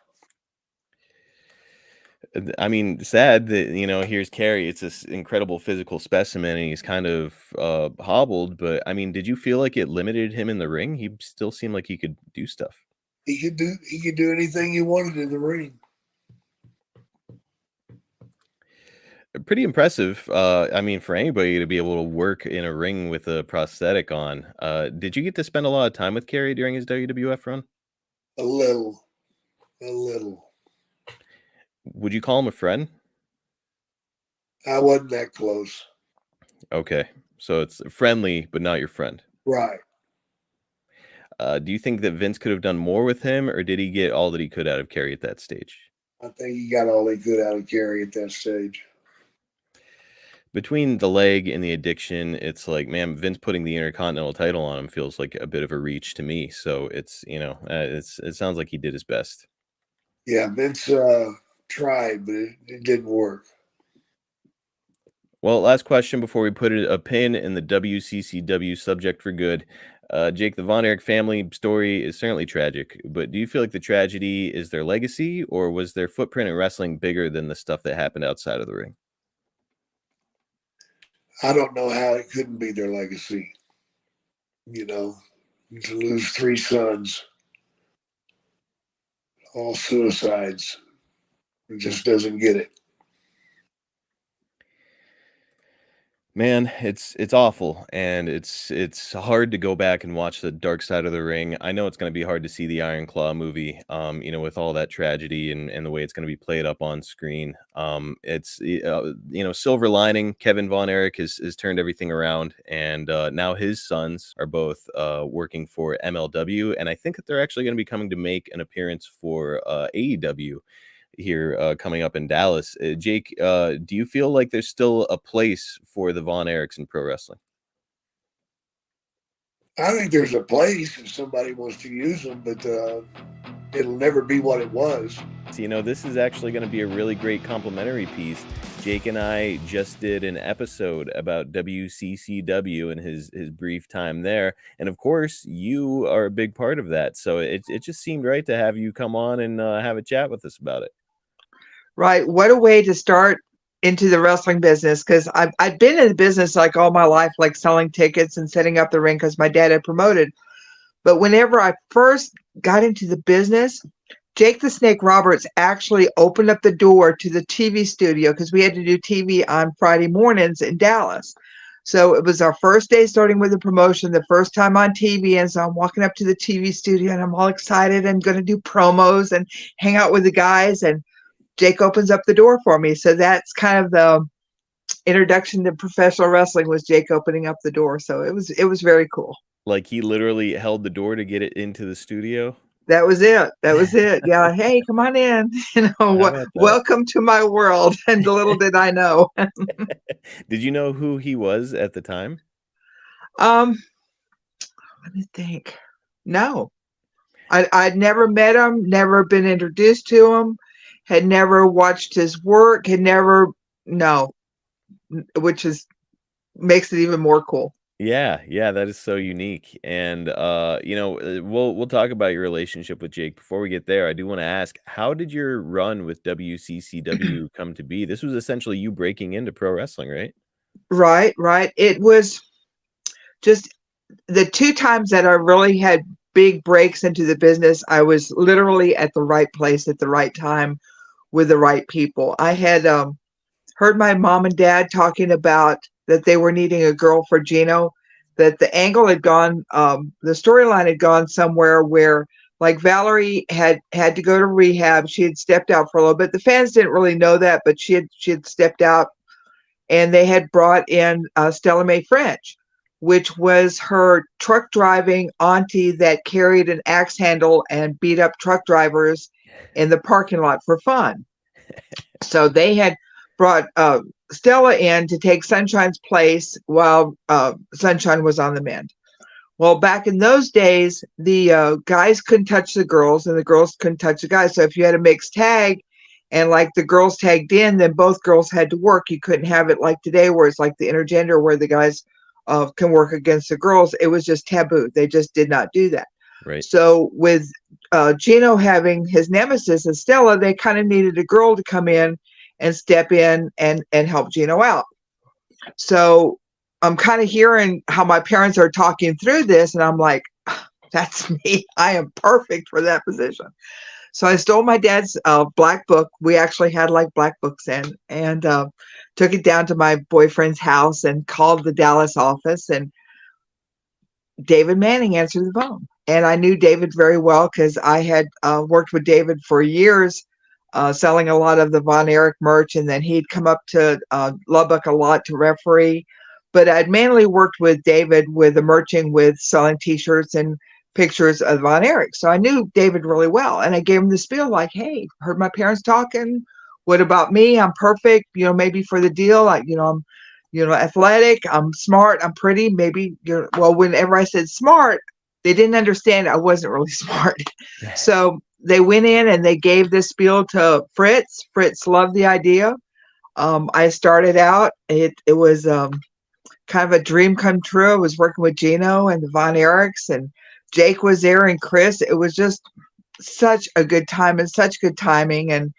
I mean, sad that, here's Kerry. It's this incredible physical specimen and he's kind of hobbled. But I mean, did you feel like it limited him in the ring? He still seemed like he could do stuff. He could do anything he wanted in the ring. Pretty impressive. I mean, for anybody to be able to work in a ring with a prosthetic on. Did you get to spend a lot of time with Kerry during his WWF run? A little. Would you call him a friend? I wasn't that close. Okay. So it's friendly, but not your friend. Right. Do you think that Vince could have done more with him, or did he get all that he could out of Kerry at that stage? I think he got all he could out of Kerry at that stage. Between the leg and the addiction, it's like, man, Vince putting the Intercontinental title on him feels like a bit of a reach to me. So it's, it sounds like he did his best. Yeah, Vince tried, but it didn't work. Well, last question before we put a pin in the WCCW subject for good. Jake, the Von Erich family story is certainly tragic, but do you feel like the tragedy is their legacy, or was their footprint in wrestling bigger than the stuff that happened outside of the ring? I don't know how it couldn't be their legacy. To lose 3 sons, all suicides, it just doesn't get it. Man, it's awful, and it's hard to go back and watch the Dark Side of the Ring. I know it's going to be hard to see the Iron Claw movie, with all that tragedy and the way it's going to be played up on screen. It's silver lining. Kevin Von Erich has turned everything around, and now his sons are both working for MLW, and I think that they're actually going to be coming to make an appearance for AEW. Here coming up in Dallas. Jake, do you feel like there's still a place for the Von Erichs in pro wrestling? I think there's a place if somebody wants to use them, but it'll never be what it was. So, this is actually going to be a really great complimentary piece. Jake and I just did an episode about WCCW and his brief time there. And of course, you are a big part of that. So it just seemed right to have you come on and have a chat with us about it. Right. What a way to start into the wrestling business, because I've been in the business like all my life, like selling tickets and setting up the ring because my dad had promoted. But whenever I first got into the business, Jake the Snake Roberts actually opened up the door to the TV studio because we had to do TV on Friday mornings in Dallas. So it was our first day starting with the promotion, the first time on TV. And so I'm walking up to the TV studio and I'm all excited and going to do promos and hang out with the guys. And Jake opens up the door for me. So that's kind of the introduction to professional wrestling, was Jake opening up the door. So it was very cool. Like he literally held the door to get it into the studio. That was it. Yeah. Hey, come on in. Welcome to my world. And little did I know. Did you know who he was at the time? Let me think. No, I'd never met him, never been introduced to him, had never watched his work, which makes it even more cool. Yeah, that is so unique. And we'll talk about your relationship with Jake. Before we get there, I do want to ask, how did your run with WCCW come to be? This was essentially you breaking into pro wrestling, right? Right. It was just the 2 times that I really had big breaks into the business. I was literally at the right place at the right time with the right people. I had heard my mom and dad talking about that they were needing a girl for Gino, that the angle had gone, the storyline had gone somewhere where, like, Valerie had to go to rehab. She had stepped out for a little bit. The fans didn't really know that, but she had stepped out. and they had brought in Stella Mae French, which was her truck driving auntie that carried an axe handle and beat up truck drivers in the parking lot for fun. So they had brought Stella in to take Sunshine's place while Sunshine was on the mend. Well, back in those days, the guys couldn't touch the girls and the girls couldn't touch the guys. So if you had a mixed tag and like the girls tagged in, then both girls had to work. You couldn't have it like today where it's like the intergender where the guys can work against the girls. It was just taboo. They just did not do that. Right. So with Gino having his nemesis and Stella, they kind of needed a girl to come in and step in and help Gino out. So I'm kind of hearing how my parents are talking through this, and I'm like, that's me. I am perfect for that position. So I stole my dad's black book. We actually had like black books in, and took it down to my boyfriend's house and called the Dallas office, and David Manning answered the phone. And I knew David very well because I had worked with David for years, selling a lot of the Von Erich merch, and then he'd come up to Lubbock a lot to referee. But I'd mainly worked with David with the merching, with selling T-shirts and pictures of Von Erich. So I knew David really well. And I gave him the spiel like, hey, heard my parents talking. What about me? I'm perfect, maybe for the deal. I'm athletic, I'm smart, I'm pretty. Maybe, well, whenever I said smart, they didn't understand I wasn't really smart. So they went in and they gave this spiel to Fritz. Fritz loved the idea. I started out, it was kind of a dream come true. I was working with Gino and the Von Erichs, and Jake was there, and Chris. It was just such a good time and such good timing, and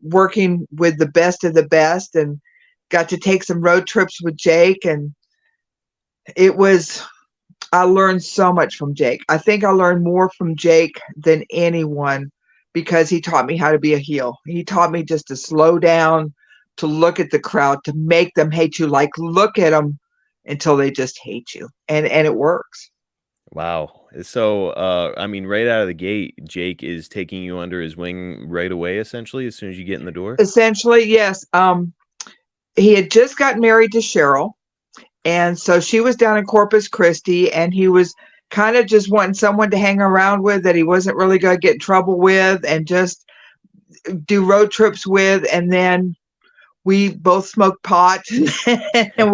working with the best of the best, and got to take some road trips with Jake. And I learned so much from Jake. I think I learned more from Jake than anyone because he taught me how to be a heel. He taught me just to slow down, to look at the crowd, to make them hate you. Like, look at them until they just hate you. And it works. Wow. So, right out of the gate, Jake is taking you under his wing right away, essentially, as soon as you get in the door? Essentially, yes. He had just gotten married to Cheryl. And so she was down in Corpus Christi, and he was kind of just wanting someone to hang around with that he wasn't really going to get in trouble with and just do road trips with. And then we both smoked pot and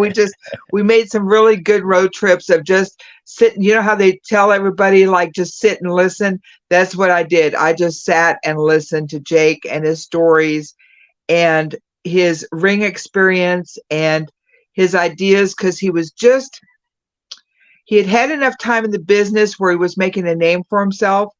we made some really good road trips of just sitting. You know how they tell everybody, like, just sit and listen? That's what I did. I just sat and listened to Jake and his stories and his ring experience and his ideas, because he had enough time in the business where he was making a name for himself,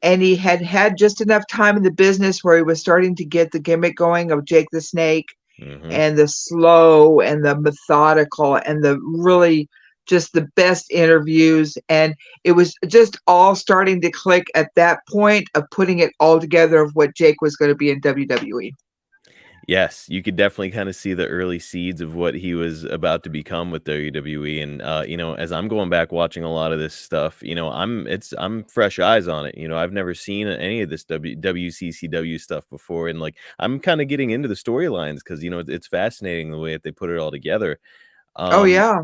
and he had just enough time in the business where he was starting to get the gimmick going of Jake the Snake, and the slow and the methodical and the really just the best interviews. And it was just all starting to click at that point of putting it all together of what Jake was going to be in WWE. Yes, you could definitely kind of see the early seeds of what he was about to become with WWE. And as I'm going back watching a lot of this stuff, I'm fresh eyes on it. I've never seen any of this WCCW stuff before, and like I'm kind of getting into the storylines because it's fascinating the way that they put it all together. Oh yeah.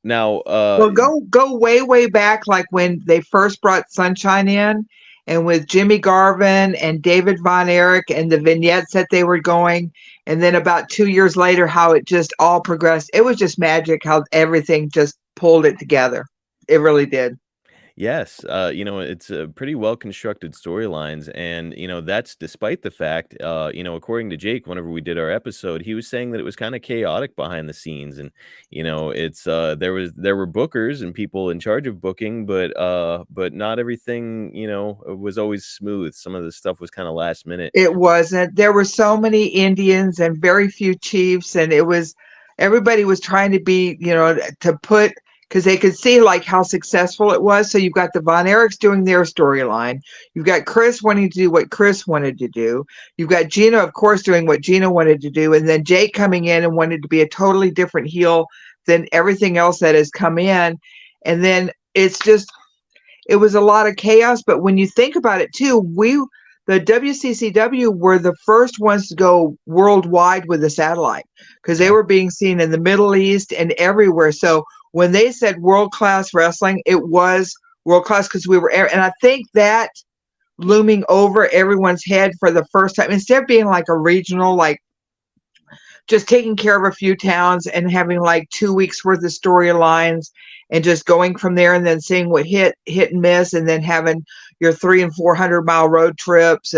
Now, well, go way back, like when they first brought Sunshine in. And with Jimmy Garvin and David Von Erich and the vignettes that they were going. And then about 2 years later, how it just all progressed. It was just magic how everything just pulled it together. It really did. Yes, it's a pretty well-constructed storylines, and, that's despite the fact, according to Jake, whenever we did our episode, he was saying that it was kind of chaotic behind the scenes, and, it's, there were bookers and people in charge of booking, but not everything, was always smooth. Some of the stuff was kind of last minute. It wasn't. There were so many Indians and very few chiefs, and everybody was trying to be, to put, because they could see like how successful it was. So you've got the Von Erichs doing their storyline. You've got Chris wanting to do what Chris wanted to do. You've got Gino, of course, doing what Gino wanted to do. And then Jake coming in and wanted to be a totally different heel than everything else that has come in. And then it was a lot of chaos. But when you think about it too, the WCCW were the first ones to go worldwide with the satellite because they were being seen in the Middle East and everywhere. So when they said world-class wrestling, it was world-class because we were, and I think that looming over everyone's head for the first time, instead of being like a regional, like just taking care of a few towns and having like 2 weeks worth of storylines and just going from there and then seeing what hit and miss and then having your 300 and 400 mile road trips.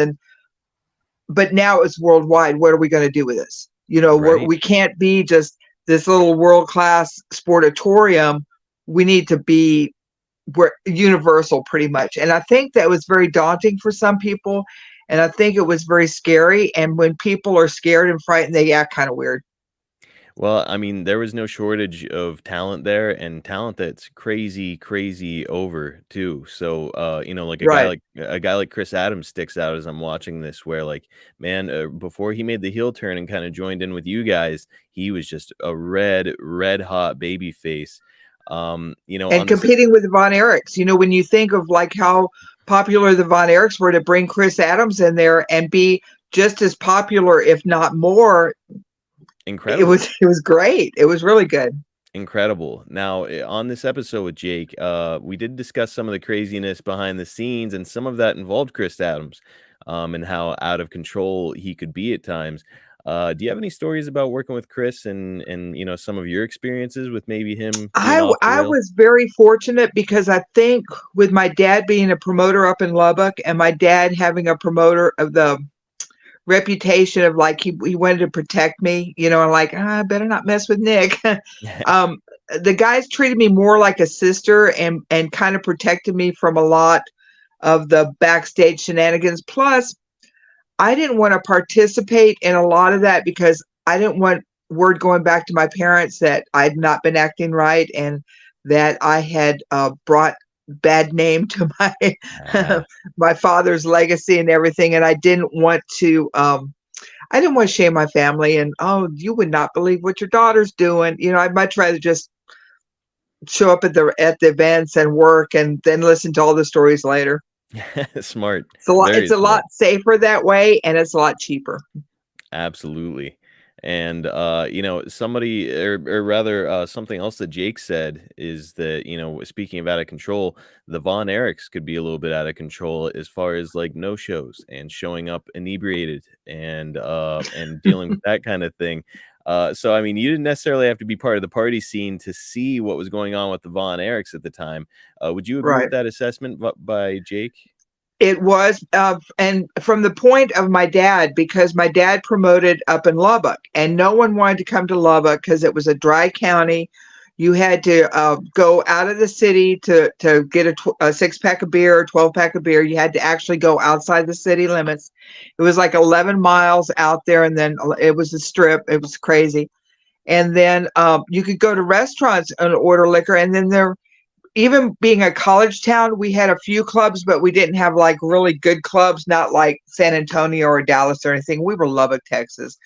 But now it's worldwide. What are we going to do with this? You know, Right. we can't be just this little world-class sportatorium. We need to be universal pretty much. And I think that was very daunting for some people. And I think it was very scary. And when people are scared and frightened, they act kind of weird. Well, I mean, there was no shortage of talent there, and talent that's crazy, crazy over too. So, like Right. a guy like Chris Adams sticks out as I'm watching this. Where, like, man, before he made the heel turn and kind of joined in with you guys, he was just a red hot baby face. On And this, competing with the Von Erichs, when you think of like how popular the Von Erichs were, to bring Chris Adams in there and be just as popular, if not more, incredible. it was great. It was really good. Incredible. Now, on this episode with Jake, we did discuss some of the craziness behind the scenes, and some of that involved Chris Adams, and how out of control he could be at times. Do you have any stories about working with Chris and some of your experiences with maybe him being off the I rail? was very fortunate because I think with my dad being a promoter up in Lubbock and my dad having a promoter of the reputation of like he wanted to protect me, and like, I better not mess with Nick. The guys treated me more like a sister and kind of protected me from a lot of the backstage shenanigans. Plus, I didn't want to participate in a lot of that because I didn't want word going back to my parents that I'd not been acting right and that I had brought bad name to my my father's legacy and everything. And I didn't want to shame my family and, oh, you would not believe what your daughter's doing. I'd much rather just show up at the events and work and then listen to all the stories later. Smart. It's a lot safer that way, and it's a lot cheaper. Absolutely. And somebody, or rather, something else that Jake said is that, speaking of out of control, the Von Erichs could be a little bit out of control as far as like no shows and showing up inebriated and dealing with that kind of thing. So I mean, you didn't necessarily have to be part of the party scene to see what was going on with the Von Erichs at the time. Would you agree with that assessment by Jake? It was, and from the point of my dad, because my dad promoted up in Lubbock, and no one wanted to come to Lubbock because it was a dry county. You had to go out of the city to get a 6-pack of beer, 12-pack of beer. You had to actually go outside the city limits. It was like 11 miles out there, and then it was a strip. It was crazy. And then you could go to restaurants and order liquor, and then even being a college town, we had a few clubs, but we didn't have like really good clubs, not like San Antonio or Dallas or anything. We were Lubbock, Texas,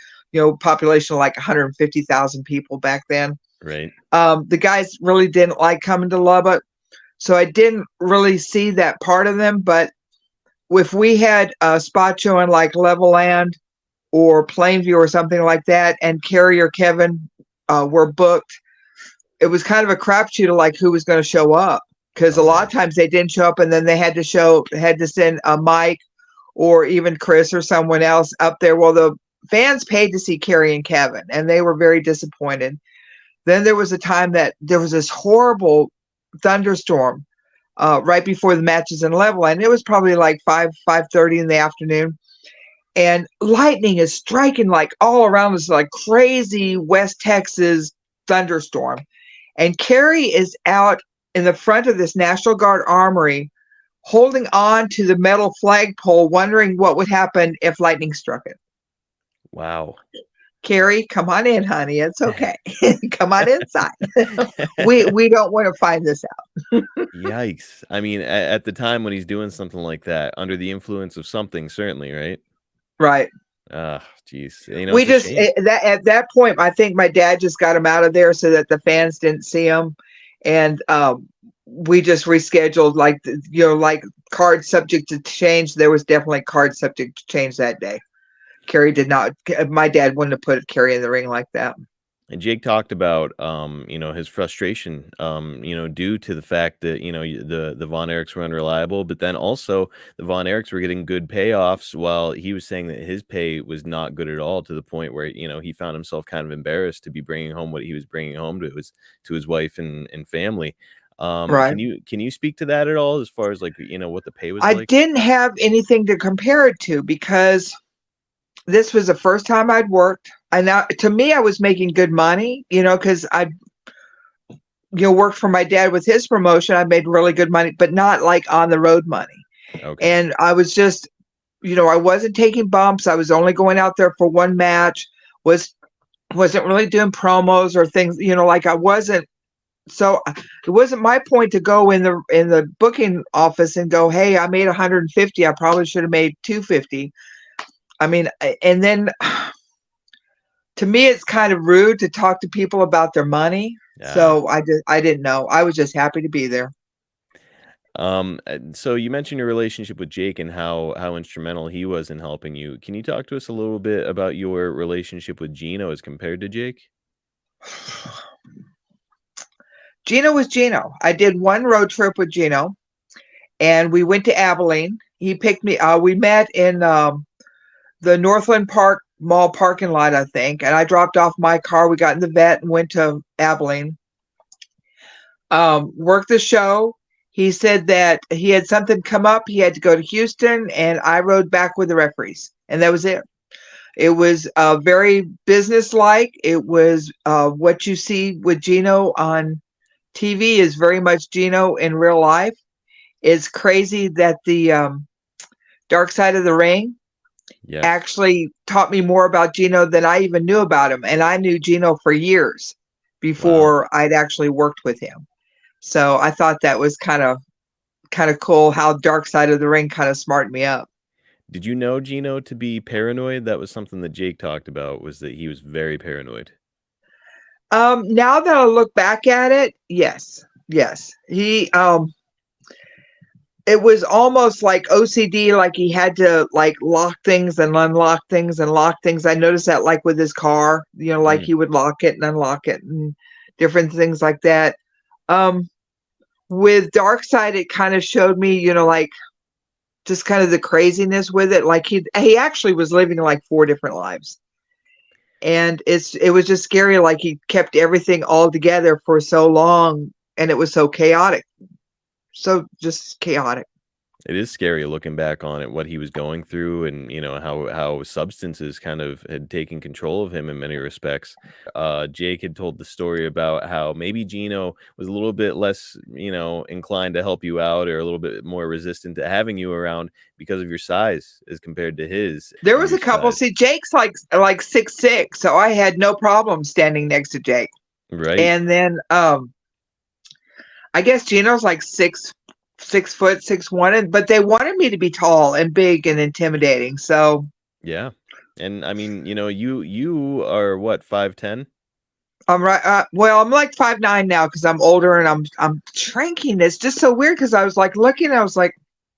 population of like 150,000 people back then. Right. The guys really didn't like coming to Lubbock. So I didn't really see that part of them. But if we had a spot show in like Levelland or Plainview or something like that, and Kerry or Kevin were booked, it was kind of a crapshoot of like who was going to show up, because a lot of times they didn't show up, and then they had to send a Mike or even Chris or someone else up there. Well, the fans paid to see Kerry and Kevin, and they were very disappointed. Then there was a time that there was this horrible thunderstorm right before the matches in Levelland. It was probably like 5:30 in the afternoon, and lightning is striking like all around us, like crazy West Texas thunderstorm. And Kerry is out in the front of this National Guard armory, holding on to the metal flagpole, wondering what would happen if lightning struck it. Wow. Kerry, come on in, honey. It's okay. Come on inside. we don't want to find this out. Yikes. I mean, at the time when he's doing something like that, under the influence of something, certainly, right? Right. Geez. We just at that point, I think my dad just got him out of there so that the fans didn't see him, and we just rescheduled, like, like card subject to change. There was definitely card subject to change that day. Kerry did not, my dad wouldn't have put Kerry in the ring like that. And Jake talked about, his frustration, due to the fact that, the Von Erichs were unreliable, but then also the Von Erichs were getting good payoffs while he was saying that his pay was not good at all, to the point where, he found himself kind of embarrassed to be bringing home what he was bringing home to his wife and family. Right. Can you speak to that at all, as far as like, what the pay was I like? didn't have anything to compare it to because this was the first time I'd worked. And now, to me, I was making good money, because I, worked for my dad with his promotion. I made really good money, but not like on the road money. Okay. And I was just, I wasn't taking bumps. I was only going out there for one match. Wasn't really doing promos or things, like I wasn't. So it wasn't my point to go in the booking office and go, hey, I made 150. I probably should have made 250. I mean, and then to me, it's kind of rude to talk to people about their money. Yeah. So I didn't know. I was just happy to be there. So you mentioned your relationship with Jake and how instrumental he was in helping you. Can you talk to us a little bit about your relationship with Gino as compared to Jake? Gino was Gino. I did one road trip with Gino, and we went to Abilene. He picked me. We met in the Northland Park Mall parking lot, I think, and I dropped off my car. We got in the vet and went to Abilene. Worked the show. He said that he had something come up. He had to go to Houston, and I rode back with the referees, and that was it. It was very businesslike. It was what you see with Gino on TV is very much Gino in real life. It's crazy that the Dark Side of the Ring actually taught me more about Gino than I even knew about him. And I knew Gino for years before I'd actually worked with him. So I thought that was kind of cool how Dark Side of the Ring kind of smarted me up. Did you know Gino to be paranoid? That was something that Jake talked about, was that he was very paranoid. Now that I look back at it, yes. He, it was almost like OCD, like he had to like lock things and unlock things and lock things. I noticed that like with his car, like he would lock it and unlock it and different things like that. With Dark Side, it kind of showed me, like just kind of the craziness with it. Like he actually was living like 4 different lives. And it was just scary. Like he kept everything all together for so long, and it was so chaotic. So just chaotic. It is scary looking back on it, what he was going through, and how substances kind of had taken control of him in many respects. Jake had told the story about how maybe Gino was a little bit less, inclined to help you out, or a little bit more resistant to having you around because of your size as compared to his. There was a couple. See, Jake's like 6'6", so I had no problem standing next to Jake. Right. And then I guess Gino's like 6 foot 6'1", but they wanted me to be tall and big and intimidating. So yeah, and I mean, you are what, 5'10"? I'm right. Well, I'm like 5'9" now because I'm older and I'm shrinking. It's just so weird because I was like looking, I was like,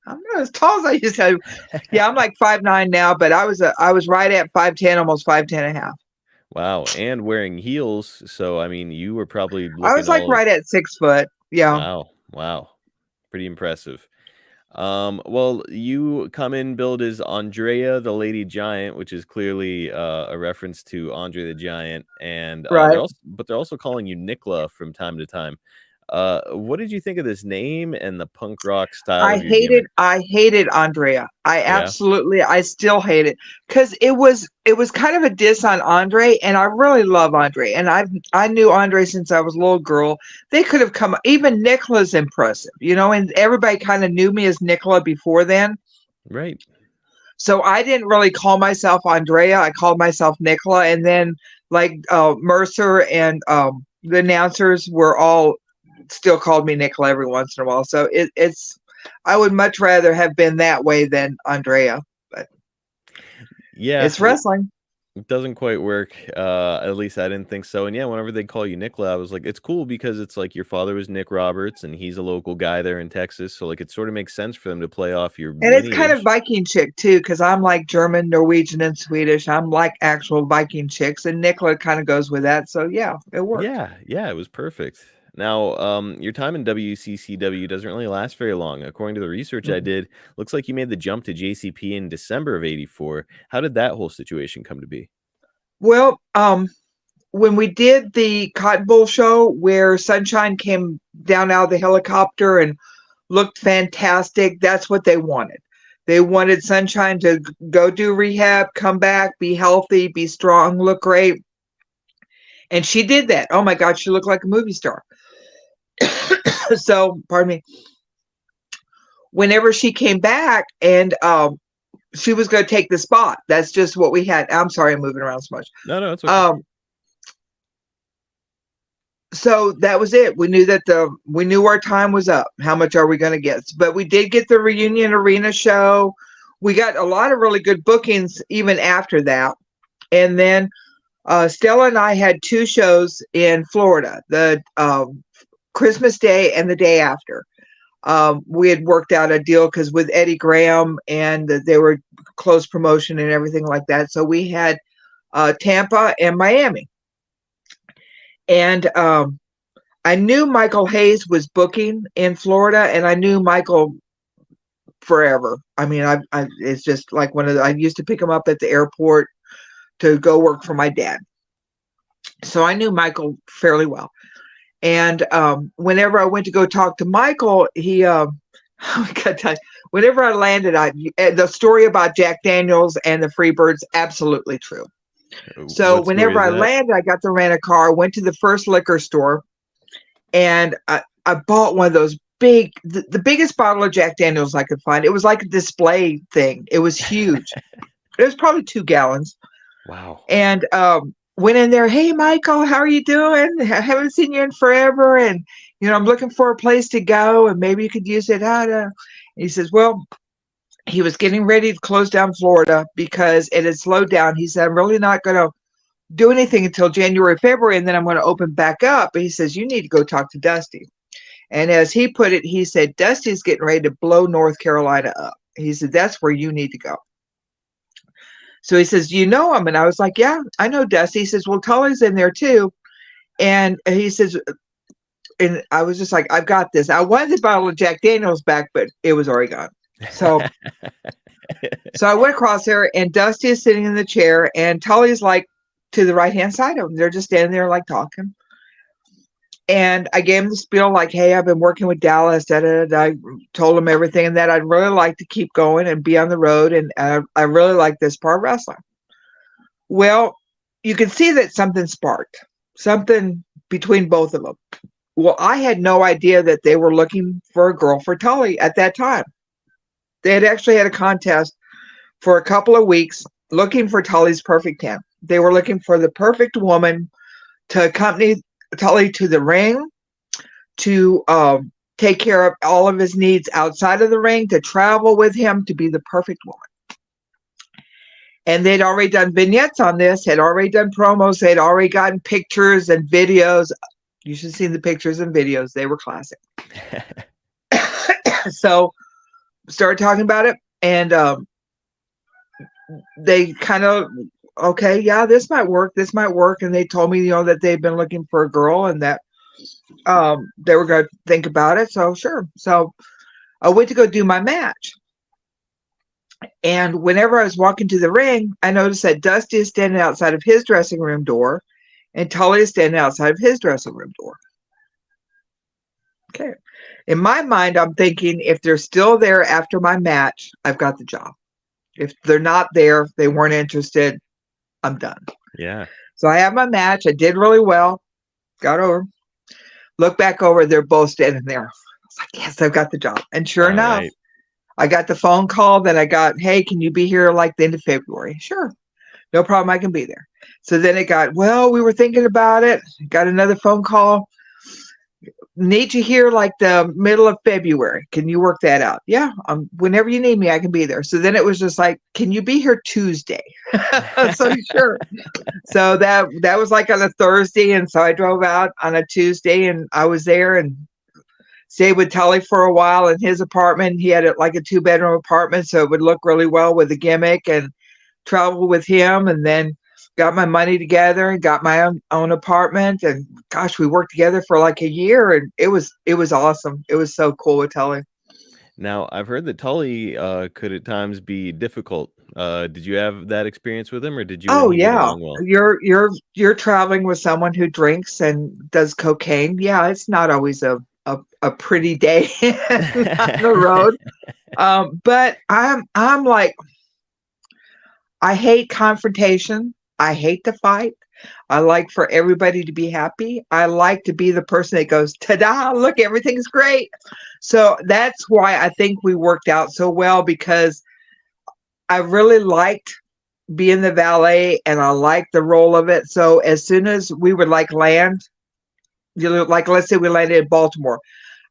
I'm not as tall as I used to. Yeah, I'm like 5'9" now, but I was right at 5'10", almost 5'10 and a half. Wow, and wearing heels. So I mean, you were probably looking I was like right at 6 foot. Yeah. Wow. Pretty impressive. Well, you come in billed as Andrea the Lady Giant, which is clearly a reference to Andre the Giant, and right. they're also calling you Nicola from time to time. What did you think of this name and the punk rock style? I hated Andrea. I still hate it because it was kind of a diss on Andre, and I really love Andre, and I knew Andre since I was a little girl. They could have come, even Nicola's impressive, and everybody kind of knew me as Nicola before then. Right. So I didn't really call myself Andrea. I called myself Nicola, and then like Mercer and the announcers were all still called me Nicola every once in a while. So it's I would much rather have been that way than Andrea, but yeah, it's wrestling. It doesn't quite work. At least I didn't think so. And yeah, whenever they call you Nicola, I was like, it's cool because it's like your father was Nick Roberts and he's a local guy there in Texas. So like it sort of makes sense for them to play off your And it's kind of lineage. Viking chick too, because I'm like German, Norwegian, and Swedish. I'm like actual Viking chicks, and Nicola kind of goes with that. So yeah, it worked. Yeah, it was perfect. Now, your time in WCCW doesn't really last very long. According to the research I did, looks like you made the jump to JCP in December of '84. How did that whole situation come to be? Well, when we did the Cotton Bowl show where Sunshine came down out of the helicopter and looked fantastic, that's what they wanted. They wanted Sunshine to go do rehab, come back, be healthy, be strong, look great. And she did that. Oh my God, she looked like a movie star. So, pardon me. Whenever she came back and she was going to take the spot, that's just what we had. I'm sorry, I'm moving around so much. No, it's okay. So that was it. We knew our time was up. How much are we going to get? But we did get the Reunion Arena show. We got a lot of really good bookings even after that. And then Stella and I had 2 shows in Florida, the Christmas Day and the day after. We had worked out a deal because with Eddie Graham and they were close promotion and everything like that. So we had Tampa and Miami. And I knew Michael Hayes was booking in Florida, and I knew Michael forever. I mean, it's just like I used to pick him up at the airport to go work for my dad. So I knew Michael fairly well. And whenever I went to go talk to Michael, he, whenever I landed, the story about Jack Daniels and the Freebirds, absolutely true. So whenever I landed, I got to rent a car, went to the first liquor store, and I bought one of those the biggest bottle of Jack Daniels I could find. It was like a display thing. It was huge. It was probably 2 gallons. Wow. And went in there. Hey, Michael, how are you doing? I haven't seen you in forever. And, I'm looking for a place to go and maybe you could use it. And he says, well, he was getting ready to close down Florida because it had slowed down. He said, I'm really not going to do anything until January, February, and then I'm going to open back up. But he says, you need to go talk to Dusty. And as he put it, he said, Dusty's getting ready to blow North Carolina up. He said, that's where you need to go. So he says, you know him? And I was like, yeah, I know Dusty. He says, well, Tully's in there too. And he says, and I was just like, I've got this. I wanted the bottle of Jack Daniels back, but it was already gone. So I went across there and Dusty is sitting in the chair and Tully's like to the right-hand side of him. They're just standing there like talking. And I gave him the spiel like, hey, I've been working with Dallas. I told him everything and that I'd really like to keep going and be on the road. And I really like this part of wrestling. Well, you can see that something sparked, something between both of them. Well, I had no idea that they were looking for a girl for Tully at that time. They had actually had a contest for a couple of weeks looking for Tully's perfect 10. They were looking for the perfect woman to accompany Tully to the ring, to take care of all of his needs outside of the ring, to travel with him, to be the perfect woman. And they'd already done vignettes on this, had already done promos, they'd already gotten pictures and videos. You should see the pictures and videos. They were classic. So started talking about it, and they kind of, okay, yeah, this might work. And they told me, that they'd been looking for a girl and that they were going to think about it. So sure. So I went to go do my match. And whenever I was walking to the ring, I noticed that Dusty is standing outside of his dressing room door and Tully is standing outside of his dressing room door. Okay. In my mind, I'm thinking if they're still there after my match, I've got the job. If they're not there, they weren't interested, I'm done. Yeah. So I have my match. I did really well. Got over. Look back over. They're both standing there. I was like, yes, I've got the job. And sure enough, right. I got the phone call that I got, hey, can you be here like the end of February? Sure. No problem. I can be there. So then it got, well, we were thinking about it. Got another phone call. need you here like the middle of February. Can you work that out? Yeah. Whenever you need me, I can be there. So then it was just like, can you be here Tuesday? So sure. So that was like on a Thursday. And so I drove out on a Tuesday and I was there and stayed with Tully for a while in his apartment. He had like a 2-bedroom apartment, so it would look really well with the gimmick, and traveled with him, and then got my money together and got my own apartment. And gosh, we worked together for like a year, and it was awesome. It was so cool with Tully. Now, I've heard that Tully could at times be difficult. Did you have that experience with him, or did you Oh and he get yeah, along well? you're traveling with someone who drinks and does cocaine. Yeah, it's not always a pretty day on the road. But I'm like, I hate confrontation. I hate to fight. I like for everybody to be happy. I like to be the person that goes, ta-da, look, everything's great. So that's why I think we worked out so well, because I really liked being the valet and I liked the role of it. So as soon as we would like land, like let's say we landed in Baltimore,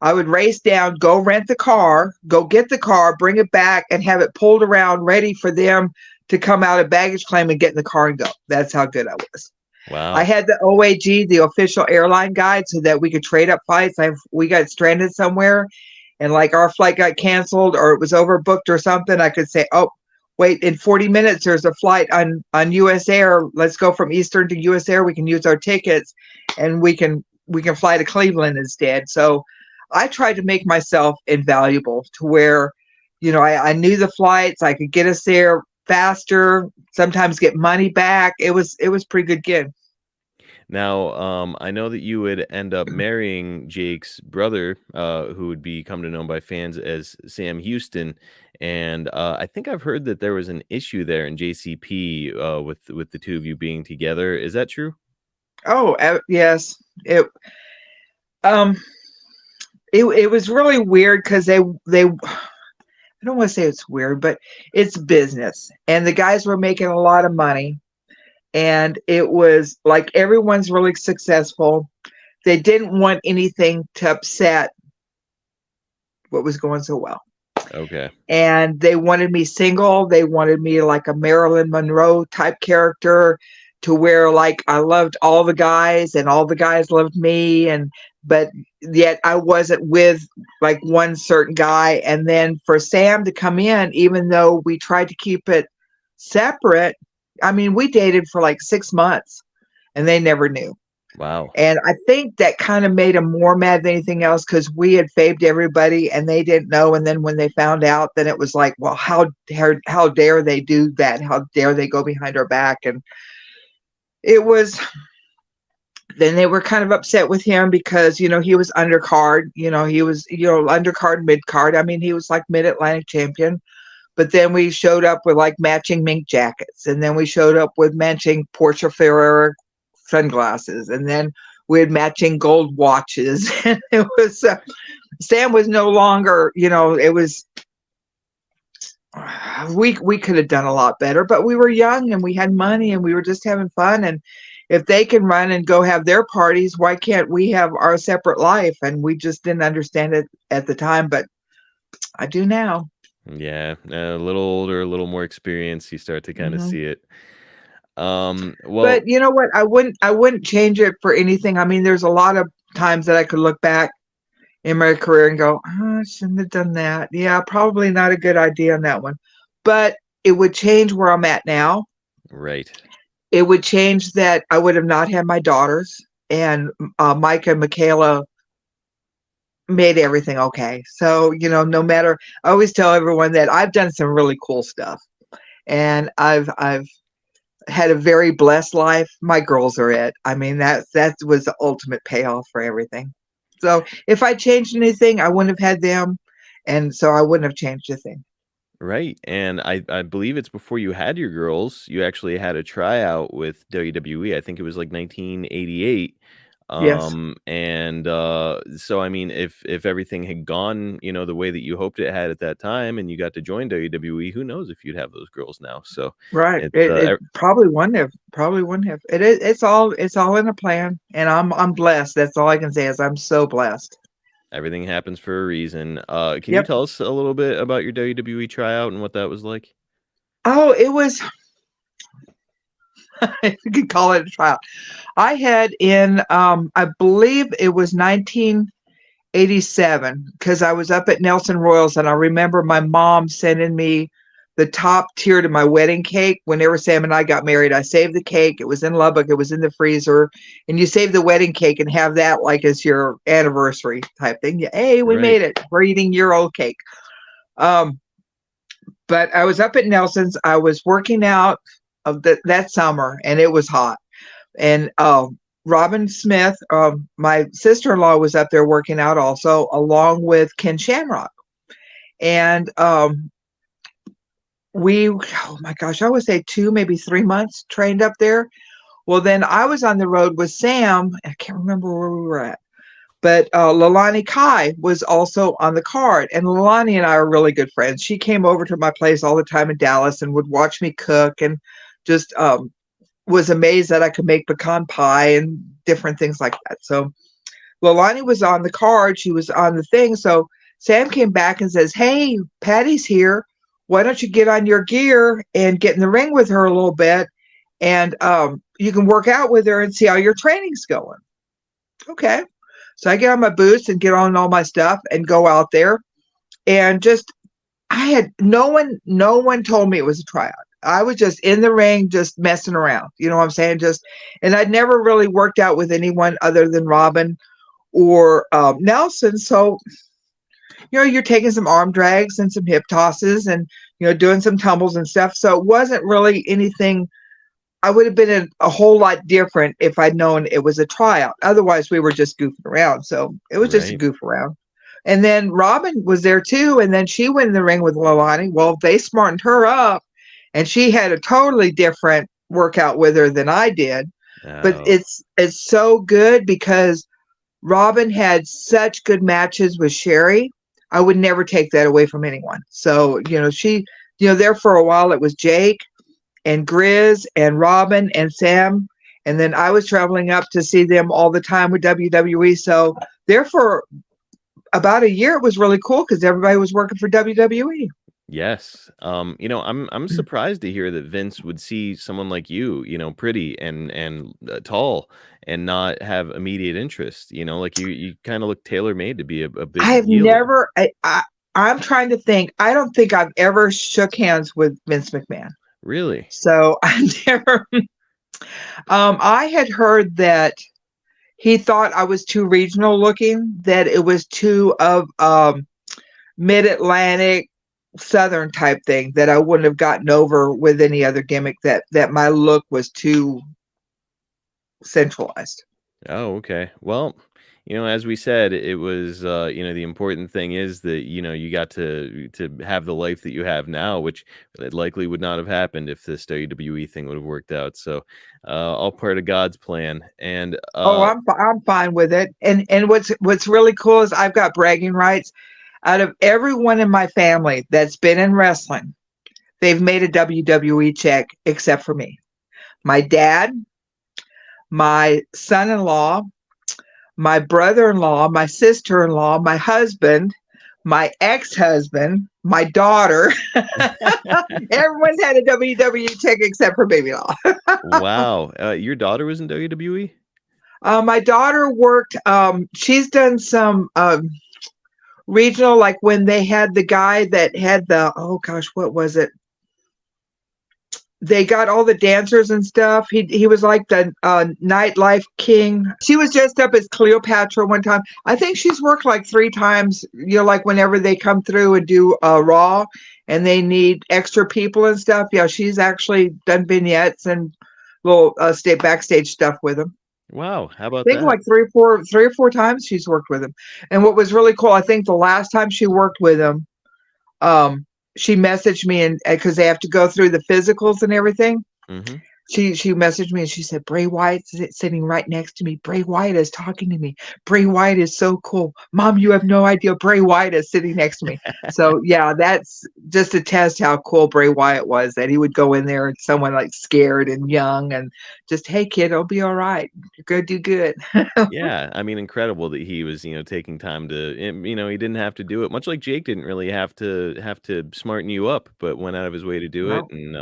I would race down, go rent the car, go get the car, bring it back, and have it pulled around ready for them to come out of baggage claim and get in the car and go. That's how good I was. Wow. I had the OAG, the official airline guide, so that we could trade up flights. We got stranded somewhere and like our flight got canceled or it was overbooked or something. I could say, oh, wait, in 40 minutes, there's a flight on US Air. Let's go from Eastern to US Air. We can use our tickets and we can fly to Cleveland instead. So I tried to make myself invaluable to where, I knew the flights. I could get us there faster, sometimes get money back. It was pretty good gig. Now, I know that you would end up marrying Jake's brother, who would be come to know by fans as Sam Houston. And I think I've heard that there was an issue there in JCP with the two of you being together. Is that true? Oh, yes. It was really weird because they I don't want to say it's weird, but it's business. And the guys were making a lot of money. And it was like everyone's really successful. They didn't want anything to upset what was going so well. Okay. And they wanted me single. They wanted me like a Marilyn Monroe type character, to where like I loved all the guys and all the guys loved me. But yet I wasn't with like one certain guy. And then for Sam to come in, even though we tried to keep it separate, I mean, we dated for like 6 months and they never knew. Wow. And I think that kind of made them more mad than anything else, because we had faved everybody and they didn't know. And then when they found out, then it was like, well, how dare they do that? How dare they go behind our back? And it was, then they were kind of upset with him because, he was undercard, he was, undercard, mid-card. I mean, he was like mid-Atlantic champion. But then we showed up with like matching mink jackets. And then we showed up with matching Portia Ferrera sunglasses. And then we had matching gold watches. And it was, Sam was no longer, it was, we could have done a lot better, but we were young and we had money and we were just having fun. And if they can run and go have their parties, why can't we have our separate life? And we just didn't understand it at the time, but I do now. Yeah, a little older, a little more experienced, you start to kind of see it. Well, but you know what? I wouldn't change it for anything. I mean, there's a lot of times that I could look back in my career and go, oh, I shouldn't have done that. Yeah, probably not a good idea on that one. But it would change where I'm at now. Right. It would change that I would have not had my daughters, and Mike and Michaela made everything okay. So, no matter, I always tell everyone that I've done some really cool stuff and I've had a very blessed life. My girls are it. I mean, that was the ultimate payoff for everything. So if I changed anything, I wouldn't have had them. And so I wouldn't have changed a thing. Right. And I believe it's before you had your girls, you actually had a tryout with WWE. I think it was like 1988. Yes. And so I mean, if everything had gone, the way that you hoped it had at that time, and you got to join WWE, who knows if you'd have those girls now? So Right. it's It probably wouldn't have. Probably wouldn't have. It's all in a plan, and I'm blessed. That's all I can say is I'm so blessed. everything happens for a reason. Can you Yep. tell us a little bit about your WWE tryout and what that was like? Oh, it was. If you could call it a trial. I had in I believe it was 1987 because I was up at Nelson Royals, and I remember my mom sending me the top tier to my wedding cake. Whenever Sam and I got married, I saved the cake. It was in Lubbock. It was in the freezer, and you save the wedding cake and have that like as your anniversary type thing. Hey, we made it. We're eating your old cake. But I was up at Nelson's. I was working out of that summer, and it was hot. And Robin Smith, my sister-in-law, was up there working out also, along with Ken Shamrock. And we, oh my gosh, I would say 2, maybe 3 months trained up there. Well, then I was on the road with Sam. I can't remember where we were at. But Leilani Kai was also on the card. And Leilani and I are really good friends. She came over to my place all the time in Dallas and would watch me cook, and just was amazed that I could make pecan pie and different things like that. So Leilani was on the card. She was on the thing. So Sam came back and says, hey, Patty's here. Why don't you get on your gear and get in the ring with her a little bit? And you can work out with her and see how your training's going. Okay. So I get on my boots and get on all my stuff and go out there. And just, I had no one told me it was a tryout. I was just in the ring, just messing around. You know what I'm saying? And I'd never really worked out with anyone other than Robin or Nelson. So, you're taking some arm drags and some hip tosses and, doing some tumbles and stuff. So it wasn't really anything. I would have been a whole lot different if I'd known it was a tryout. Otherwise, we were just goofing around. So it was just a goof around. And then Robin was there too. And then she went in the ring with Leilani. Well, they smartened her up, and she had a totally different workout with her than I did. Oh. But it's so good because Robin had such good matches with Sherry. I would never take that away from anyone. So, she, there for a while, it was Jake and Grizz and Robin and Sam. And then I was traveling up to see them all the time with WWE. So there for about a year, it was really cool because everybody was working for WWE. Yes. I'm surprised to hear that Vince would see someone like you, pretty and tall, and not have immediate interest. Like you kind of look tailor-made to be a big I have heel. never, I'm trying to think. I don't think I've ever shook hands with Vince McMahon. Really? So I never, I had heard that he thought I was too regional looking, that it was too of mid-Atlantic, Southern type thing, that I wouldn't have gotten over with any other gimmick, that my look was too centralized. Oh, okay. Well, as we said, it was, the important thing is that, you got to have the life that you have now, which it likely would not have happened if this WWE thing would have worked out. So, all part of God's plan. And I'm fine with it. And what's really cool is I've got bragging rights. Out of everyone in my family that's been in wrestling, they've made a WWE check except for me. My dad, my son-in-law, my brother-in-law, my sister-in-law, my husband, my ex-husband, my daughter. Everyone's had a WWE check except for Baby Law. Wow. Your daughter was in WWE? My daughter worked, she's done some regional, like when they had the guy that had the, oh gosh, what was it? They got all the dancers and stuff. He was like the nightlife king. She was dressed up as Cleopatra one time. I think she's worked like 3 times, like whenever they come through and do Raw and they need extra people and stuff. Yeah, she's actually done vignettes and little backstage stuff with them. Wow, how about that? I think like 3 or 4 times she's worked with him. And what was really cool, I think the last time she worked with him, she messaged me, and because they have to go through the physicals and everything. Mm-hmm. she messaged me and she said, Bray Wyatt's sitting right next to me. Bray Wyatt is talking to me. Bray Wyatt is so cool. Mom, you have no idea. Bray Wyatt is sitting next to me. So yeah, that's just to test how cool Bray Wyatt was, that he would go in there and someone like scared and young and just, hey kid, it'll be all right. You're going to do good. Yeah, I mean, incredible that he was, taking time to, he didn't have to do it. Much like Jake didn't really have to smarten you up, but went out of his way to do it. And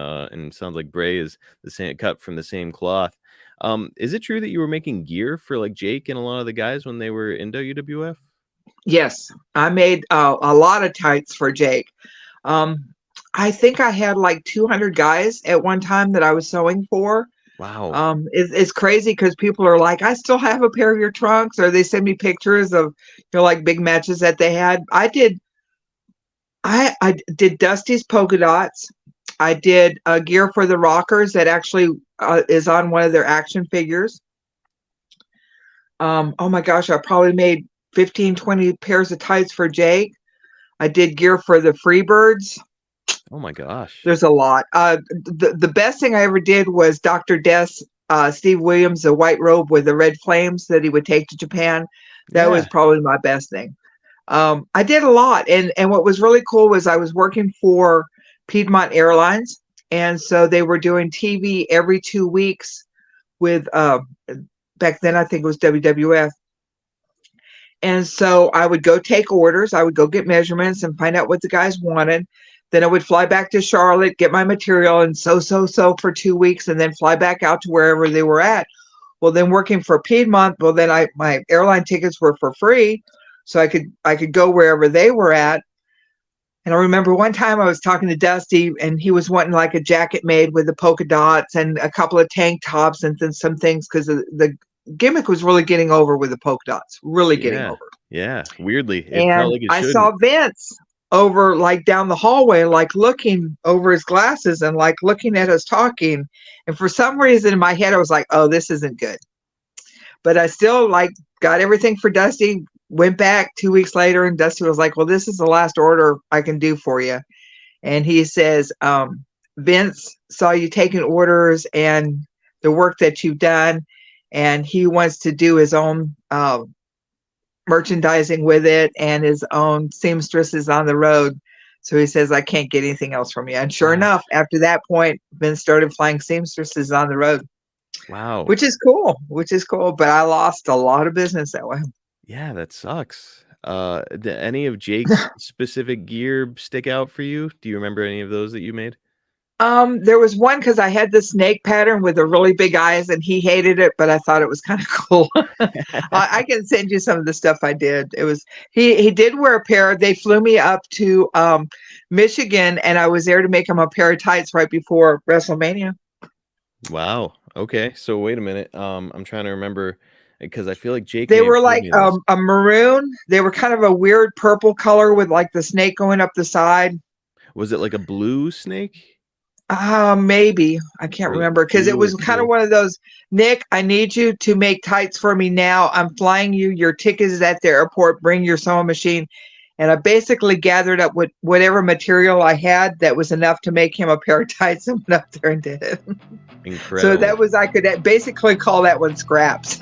it sounds like Bray is the same, cut from the same cloth. Is it true that you were making gear for like Jake and a lot of the guys when they were in WWF? Yes, I made a lot of tights for Jake. I think I had like 200 guys at one time that I was sewing for. Wow. It's crazy because people are like, I still have a pair of your trunks, or they send me pictures of, like big matches that they had. I did Dusty's polka dots. I did gear for the Rockers that actually is on one of their action figures. Oh my gosh, I probably made 15, 20 pairs of tights for Jake. I did gear for the Freebirds. Oh my gosh. There's a lot. The best thing I ever did was Dr. Death's Steve Williams, the white robe with the red flames that he would take to Japan. That was probably my best thing. I did a lot. And what was really cool was I was working for Piedmont Airlines. And so they were doing TV every 2 weeks with, back then I think it was WWF. And so I would go take orders. I would go get measurements and find out what the guys wanted. Then I would fly back to Charlotte, get my material and sew for 2 weeks, and then fly back out to wherever they were at. Well, then working for Piedmont, well, then my airline tickets were for free, so I could go wherever they were at. And I remember one time I was talking to Dusty, and he was wanting like a jacket made with the polka dots and a couple of tank tops and then some things, because the gimmick was really getting over with the polka dots, really getting over. Yeah, weirdly, it and felt like it I shouldn't. saw Vince over like down the hallway, like looking over his glasses and like looking at us talking. And for some reason in my head, I was like, oh, this isn't good. But I still like got everything for Dusty, went back 2 weeks later, and Dusty was like, well, this is the last order I can do for you. And he says, Vince saw you taking orders and the work that you've done, and he wants to do his own merchandising with it and his own seamstresses on the road. So he says, I can't get anything else from you. And sure enough, after that point, Vince started flying seamstresses on the road. Wow. Which is cool. But I lost a lot of business that way. Yeah, that sucks. Did any of Jake's specific gear stick out for you? Do you remember any of those that you made? There was one because I had the snake pattern with the really big eyes, and he hated it, but I thought it was kind of cool. I can send you some of the stuff I did. It was he did wear a pair. They flew me up to Michigan, and I was there to make him a pair of tights right before WrestleMania. Wow. Okay. So wait a minute. I'm trying to remember, because I feel like Jake. They were like a maroon. They were kind of a weird purple color with like the snake going up the side. Was it like a blue snake? Maybe. I can't remember, because it was kind of one of those, Nick, I need you to make tights for me now. I'm flying you. Your ticket is at the airport. Bring your sewing machine. And I basically gathered up whatever material I had that was enough to make him a pair of tights and went up there and did it. Incredible. So that was, I could basically call that one scraps.